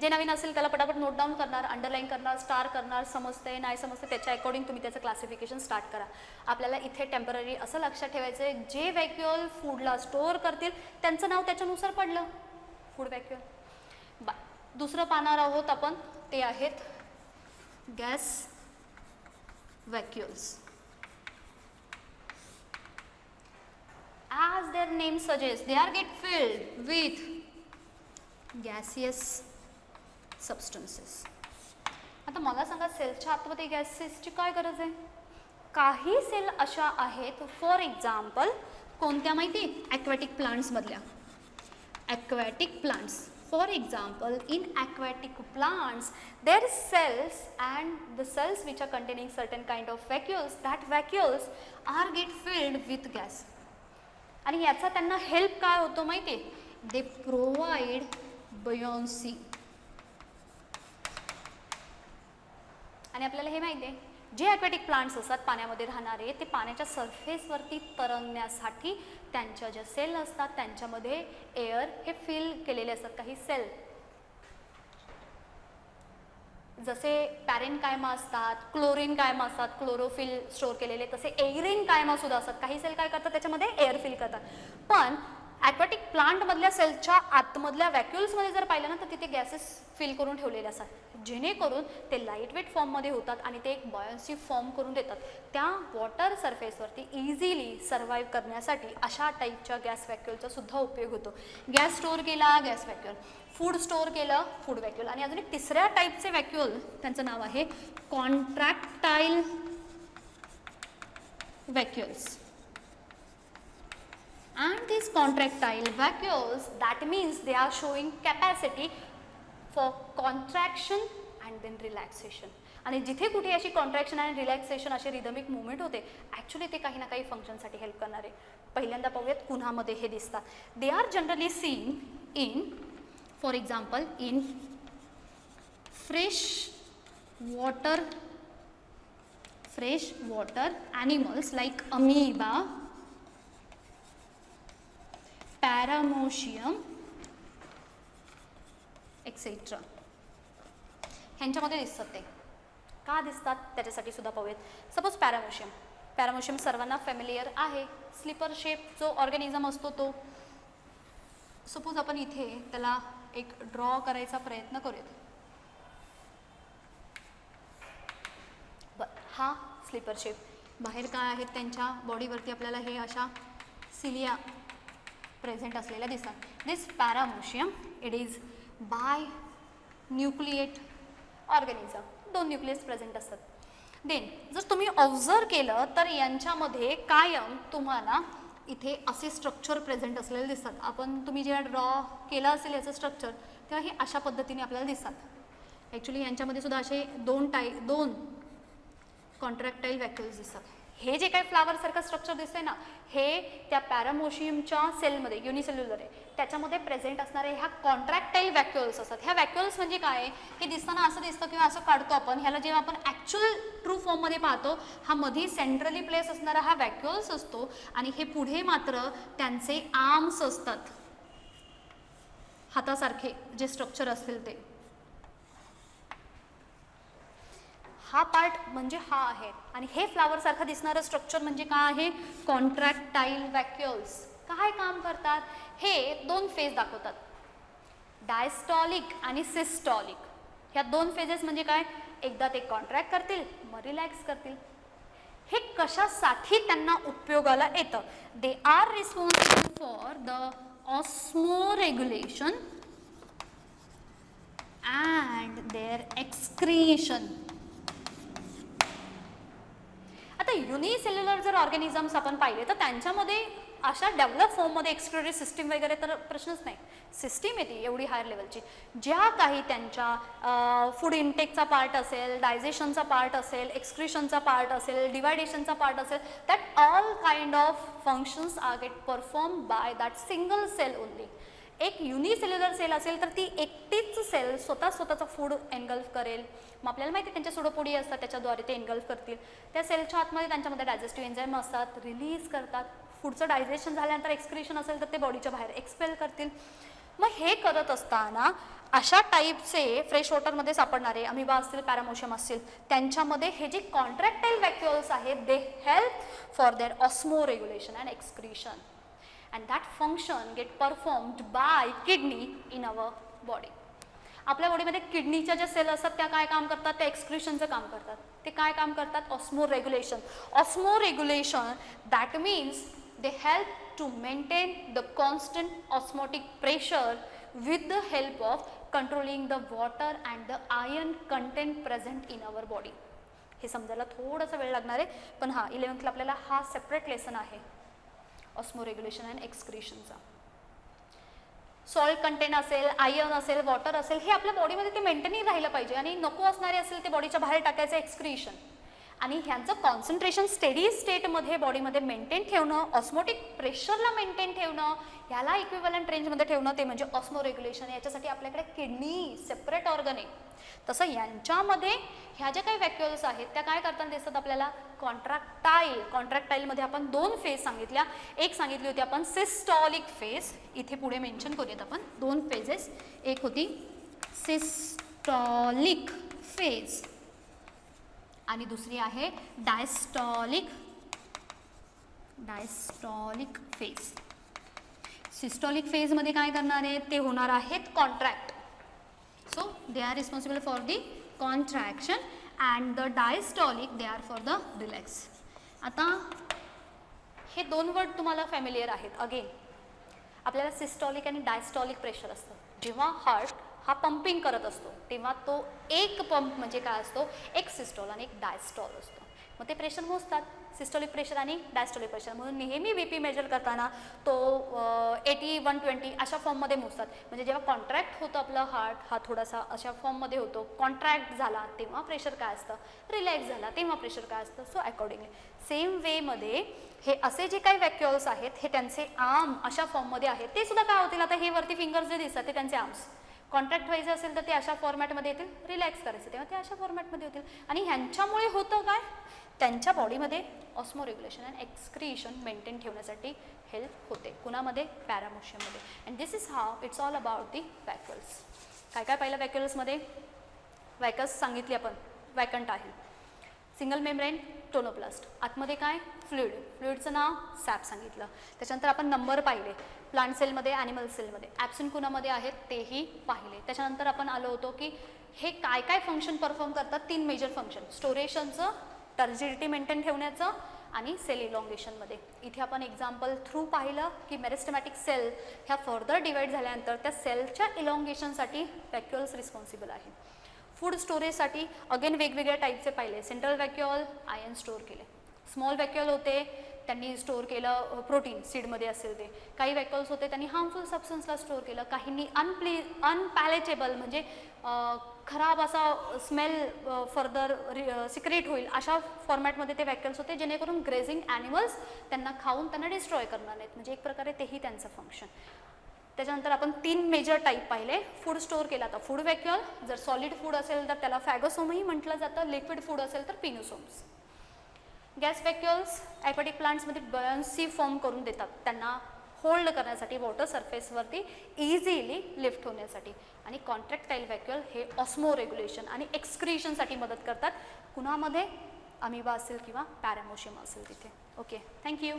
जे नवीन असेल त्याला पटापट नोट डाऊन करणार, अंडरलाईन करणार, स्टार करणार, समजते नाही समजते त्याच्या अकॉर्डिंग तुम्ही त्याचं क्लासिफिकेशन स्टार्ट करा. आपल्याला इथे टेम्पररी असं लक्षात ठेवायचं आहे जे व्हॅक्यूल फूडला स्टोअर करतील त्यांचं नाव त्याच्यानुसार पडलं फूड व्हॅक्यूल. दुसरं पाहणार आहोत आपण ते आहेत gas व्हॅक्यूल्स. As their name suggests, they are get filled with gaseous substances. आता मला सांगा सेलच्या आतमध्ये गॅसेसची काय गरज आहे. काही सेल अशा आहेत फॉर एक्झाम्पल कोणत्या माहिती ॲक्वॅटिक प्लांट्समधल्या. Aquatic plants for example in aquatic plants their cells and the cells which are containing certain kind of vacuoles, that vacuoles are get filled with gas. आणि याचा त्यांना हेल्प काय होतो माहिती आहे, दे प्रोव्हाइड बयोन्सी. आणि आपल्याला हे माहिती आहे जे ॲक्वॅटिक प्लांट्स असतात पाण्यामध्ये राहणारे ते पाण्याच्या सरफेसवरती तरंगण्यासाठी त्यांच्या ज्या सेल असतात त्यांच्यामध्ये एअर हे फिल केलेले असतात. काही सेल जसे पॅरेनकायमा असतात, क्लोरीन कायमा असतात, क्लोरोफिल स्टोअर केलेले, तसे एरिन कायमा सुद्धा असतात. काही सेल काय करतात त्याच्यामध्ये एअर फिल करतात. पण ॲक्वॅटिक प्लांटमधल्या सेलच्या आतमधल्या व्हॅक्यूल्समध्ये जर पाहिलं ना तर तिथे गॅसेस फिल करून ठेवलेले असतात. जेणेकरून ते लाईटवेट फॉर्ममध्ये होतात आणि ते एक बॉयन्सी फॉर्म करून देतात. त्या वॉटर सरफेसवरती इझिली सर्वाईव्ह करण्यासाठी अशा टाईपच्या गॅस व्हॅक्युलचा सुद्धा उपयोग होतो. गॅस स्टोअर केला, गॅस व्हॅक्युल. फूड स्टोअर केलं, फूड व्हॅक्युल. आणि अजून एक तिसऱ्या टाईपचे व्हॅक्युल, त्यांचं नाव आहे कॉन्ट्रॅक्टाईल vacuoles. And these contractile vacuoles, that means they are showing capacity for contraction and then relaxation. आणि जिथे कुठे अशी कॉन्ट्रॅक्शन आणि रिलॅक्सेशन असे रिदमिक मुवमेंट होते, ॲक्च्युली ते काही ना काही फंक्शनसाठी हेल्प करणारे. पहिल्यांदा पाहूयात कुणामध्ये हे दिसतात. दे are generally seen in, for example, in fresh water animals like amoeba, paramecium, etc. ह्यांच्यामध्ये दिसतात. ते का दिसतात त्याच्यासाठी सुद्धा पाहूयात. सपोज पॅरामोशियम सर्वांना फॅमिलियर आहे. स्लीपर शेप जो ऑर्गॅनिझम असतो तो. सपोज आपण इथे त्याला एक ड्रॉ करायचा प्रयत्न करूयात. हा स्लीपर शेप. बाहेर काय आहेत त्यांच्या बॉडीवरती आपल्याला हे अशा सिलिया प्रेझेंट असलेल्या दिसतात. This paramecium, it is binucleate organism. 2 nucleus present असतात. देन जर तुम्ही ऑब्झर्व केलं तर यांच्यामध्ये कायम तुम्हाला इथे असे स्ट्रक्चर प्रेझेंट असलेले दिसतात. तुम्ही जेव्हा ड्रॉ केलं असेल याचं स्ट्रक्चर, तेव्हा हे अशा पद्धतीने आपल्याला दिसतात. ॲक्च्युली यांच्यामध्ये सुद्धा असे दोन कॉन्ट्रॅक्टाईल व्हॅक्युल्स दिसतात. हे जे काही फ्लावरसारखं स्ट्रक्चर दिसतंय ना, हे त्या पॅरामोशियमच्या सेलमध्ये, युनिसेल्युलर आहे, त्याच्यामध्ये प्रेझेंट असणारे ह्या कॉन्ट्रॅक्टाईल व्हॅक्युल्स असतात. ह्या व्हॅक्युल्स म्हणजे काय, हे दिसताना असं दिसतं किंवा असं काढतो आपण. ह्याला जेव्हा आपण ॲक्च्युअल ट्रू फॉर्ममध्ये पाहतो, हा मध्ये सेंट्रली प्लेस असणारा हा व्हॅक्युल्स असतो आणि हे पुढे मात्र त्यांचे आर्म्स असतात, हातासारखे जे स्ट्रक्चर असतील ते. हा पार्ट म्हणजे हा आहे. आणि हे फ्लावरसारखं दिसणारं स्ट्रक्चर म्हणजे काय आहे, कॉन्ट्रॅक्टाईल व्हॅक्युल्स. काय काम करतात, हे 2 फेज दाखवतात, डायस्टॉलिक आणि सिस्टॉलिक. ह्या 2 फेजेस म्हणजे काय, एकदा ते कॉन्ट्रॅक्ट करतील मग रिलॅक्स करतील. हे कशासाठी त्यांना उपयोगाला येतं. They are responsible for the osmoregulation and their excretion. आता युनिसेल्युलर जर ऑर्गॅनिझम्स आपण पाहिले तर त्यांच्यामध्ये अशा डेव्हलप फॉर्ममध्ये एक्सक्रिटरी सिस्टीम वगैरे तर प्रश्नच नाही. सिस्टीम येते एवढी हायर लेवलची, ज्या काही त्यांच्या फूड इनटेकचा पार्ट असेल, डायजेशनचा पार्ट असेल, एक्सक्रिशनचा पार्ट असेल, डिवायडेशनचा पार्ट असेल, that all kind of functions are get perform by that single cell only. एक युनिसेल्युलर सेल असेल तर ती एकटीच सेल स्वतःचं फूड एनगल्फ करेल. मग आपल्याला माहिती आहे त्यांच्या सुडोपोडी असतात, त्याच्याद्वारे ते एनगल्फ करतील. त्या सेलच्या आतमध्ये त्यांच्यामध्ये डायजेस्टिव्ह एन्झाईम असतात, रिलीज करतात. पुढचं डायजेशन झाल्यानंतर एक्सक्रिशन असेल तर ते बॉडीच्या बाहेर एक्सपेल करतील. मग हे करत असताना अशा टाईपचे फ्रेश वॉटरमध्ये सापडणारे अमिबा असतील, पॅरामोशियम असतील, त्यांच्यामध्ये हे जे कॉन्ट्रॅक्टाईल व्हॅक्युल्स आहेत, they help for their osmoregulation and excretion. And that function get performed by kidney in our body. आपल्या बॉडीमध्ये किडनीच्या ज्या सेल असतात त्या काय काम करतात, त्या एक्सक्रिशनचं काम करतात. ते काय काम करतात, osmoregulation. Osmoregulation that means they help to maintain the constant osmotic pressure with the help of controlling the water and the iron content present in our body. हे समजायला थोडासा वेळ लागणार आहे, पण हा 11th आपल्याला हा सेपरेट लेसन आहे ऑस्मोरेग्युलेशन अँड एक्सक्रिशनचा. सॉल्ट कंटेंट असेल, आयर्न असेल, वॉटर असेल, हे आपल्या बॉडीमध्ये ते मेंटेन राहिलं पाहिजे आणि नको असणारे असेल ते बॉडीच्या बाहेर टाकायचं एक्सक्रिशन. आणि ह्यांचं कॉन्सन्ट्रेशन स्टेडी स्टेटमध्ये बॉडीमध्ये मेंटेन ठेवणं, ऑस्मोटिक प्रेशरला मेंटेन ठेवणं, ह्याला इक्विव्हॅलंट रेंजमध्ये ठेवणं, ते म्हणजे ऑस्मोरेग्युलेशन. याच्यासाठी आपल्याकडे किडनी सेपरेट ऑर्गन आहे. तसं यांच्यामध्ये ह्या ज्या काही व्हॅक्युल्स आहेत त्या काय करताना दिसतात आपल्याला, कॉन्ट्रॅक्टाईलमध्ये आपण 2 फेज सांगितल्या. एक सांगितली होती आपण सिस्टॉलिक फेज, इथे पुढे मेन्शन करूयात आपण 2 फेजेस. एक होती सिस्टॉलिक फेज आणि दुसरी आहे डायस्टॉलिक फेज. सिस्टॉलिक फेजमध्ये काय करणार आहेत, ते होणार आहेत contract. So they are responsible for the contraction and the diastolic they are for the relax. आता हे दोन वर्ड तुम्हाला फॅमिलियर आहेत. अगेन आपल्याला सिस्टॉलिक आणि डायस्टॉलिक प्रेशर असतं. जेव्हा हार्ट हा पंपिंग करत असतो तेव्हा तो एक पंप म्हणजे काय असतो, एक सिस्टॉल आणि एक डायस्टॉल असतो. मग ते प्रेशर मोजतात, सिस्टॉलिक प्रेशर आणि डायस्टॉलिक प्रेशर. म्हणून नेहमी BP मेजर करताना तो 80, 120 अशा फॉर्ममध्ये मोजतात. म्हणजे जेव्हा कॉन्ट्रॅक्ट होतं आपलं हार्ट हा थोडासा अशा फॉर्ममध्ये होतो, कॉन्ट्रॅक्ट झाला तेव्हा प्रेशर काय असतं, रिलॅक्स झाला तेव्हा प्रेशर काय असतं. सो अकॉर्डिंगली सेम वेमध्ये हे असे जे काही व्हॅक्युअल्स आहेत हे त्यांचे आर्म अशा फॉर्ममध्ये आहेत. ते सुद्धा काय होतील, आता हे वरती फिंगर्स जे दिसतात ते त्यांचे आर्म्स. कॉन्ट्रॅक्ट व्हायचे असेल तर ते अशा फॉर्मॅटमध्ये येतील, रिलॅक्स करायचं तेव्हा ते अशा फॉर्मॅटमध्ये होतील. आणि ह्यांच्यामुळे होतं काय, त्यांच्या बॉडीमध्ये osmoregulation and excretion maintain ठेवण्यासाठी हेल्प होते. कुणामध्ये, पॅरामोशियममध्ये. And this is how it's all about the vacuoles. काय काय पाहिलं व्हॅक्युअल्समध्ये, व्हॅकस सांगितली आपण, वॅकंट आहे. सिंगल मेम्ब्रेन टोनोप्लास्ट, आतमध्ये काय फ्लुइड, फ्लुइडचं नाव सॅप सांगितलं. त्याच्यानंतर आपण नंबर पाहिले प्लांट सेलमध्ये, ॲनिमल सेलमध्ये, ॲब्सेंट कुणामध्ये आहेत तेही पाहिले. त्याच्यानंतर आपण आलो होतो की हे काय काय फंक्शन परफॉर्म करतात, 3 मेजर फंक्शन, स्टोरेशनचं, टर्जिडिटी मेंटेन ठेवण्याचं आणि सेल इलॉंगेशनमध्ये. इथे आपण एक्झाम्पल थ्रू पाहिलं की मेरिस्टेमॅटिक सेल ह्या फर्दर डिवाइड झाल्यानंतर त्या सेलच्या इलॉंगेशनसाठी व्हॅक्युअल्स रिस्पॉन्सिबल आहे. फूड स्टोरेजसाठी अगेन वेगवेगळ्या टाईपचे पाहिले. सेंट्रल व्हॅक्युअल आयन स्टोअर केले, स्मॉल व्हॅक्युअल होते त्यांनी स्टोअर केलं प्रोटीन सीडमध्ये असेल ते, काही व्हॅक्युअल्स होते त्यांनी हार्मफुल सबस्टन्सला स्टोअर केलं, काहींनी अनपॅलेटेबल म्हणजे खराब असा स्मेल फर्दर सिक्रेट होईल अशा फॉर्मॅटमध्ये ते व्हॅक्युअल्स होते, जेणेकरून ग्रेझिंग ॲनिमल्स त्यांना खाऊन त्यांना डिस्ट्रॉय करणार नाहीत. म्हणजे एक प्रकारे तेही त्यांचं फंक्शन. त्याच्यानंतर आपण 3 मेजर टाईप पाहिले. फूड स्टोअर केला तर फूड व्हॅक्युअल, जर सॉलिड फूड असेल तर त्याला फॅगोसोमही म्हटलं जातं, लिक्विड फूड असेल तर पिनोसोम्स. गॅस व्हॅक्युअल्स ॲक्वॅटिक प्लांट्समध्ये बयन्सी फॉर्म करून देतात, त्यांना होल्ड करण्यासाठी वॉटर सरफेसवरती इझिली लिफ्ट होण्यासाठी. आणि कॉन्ट्रॅक्टाईल व्हॅक्युअल हे ऑस्मो रेग्युलेशन आणि एक्सक्रिशनसाठी मदत करतात. कुणामध्ये, अमिबा असेल किंवा पॅरामोशियम असेल तिथे. Okay, thank you.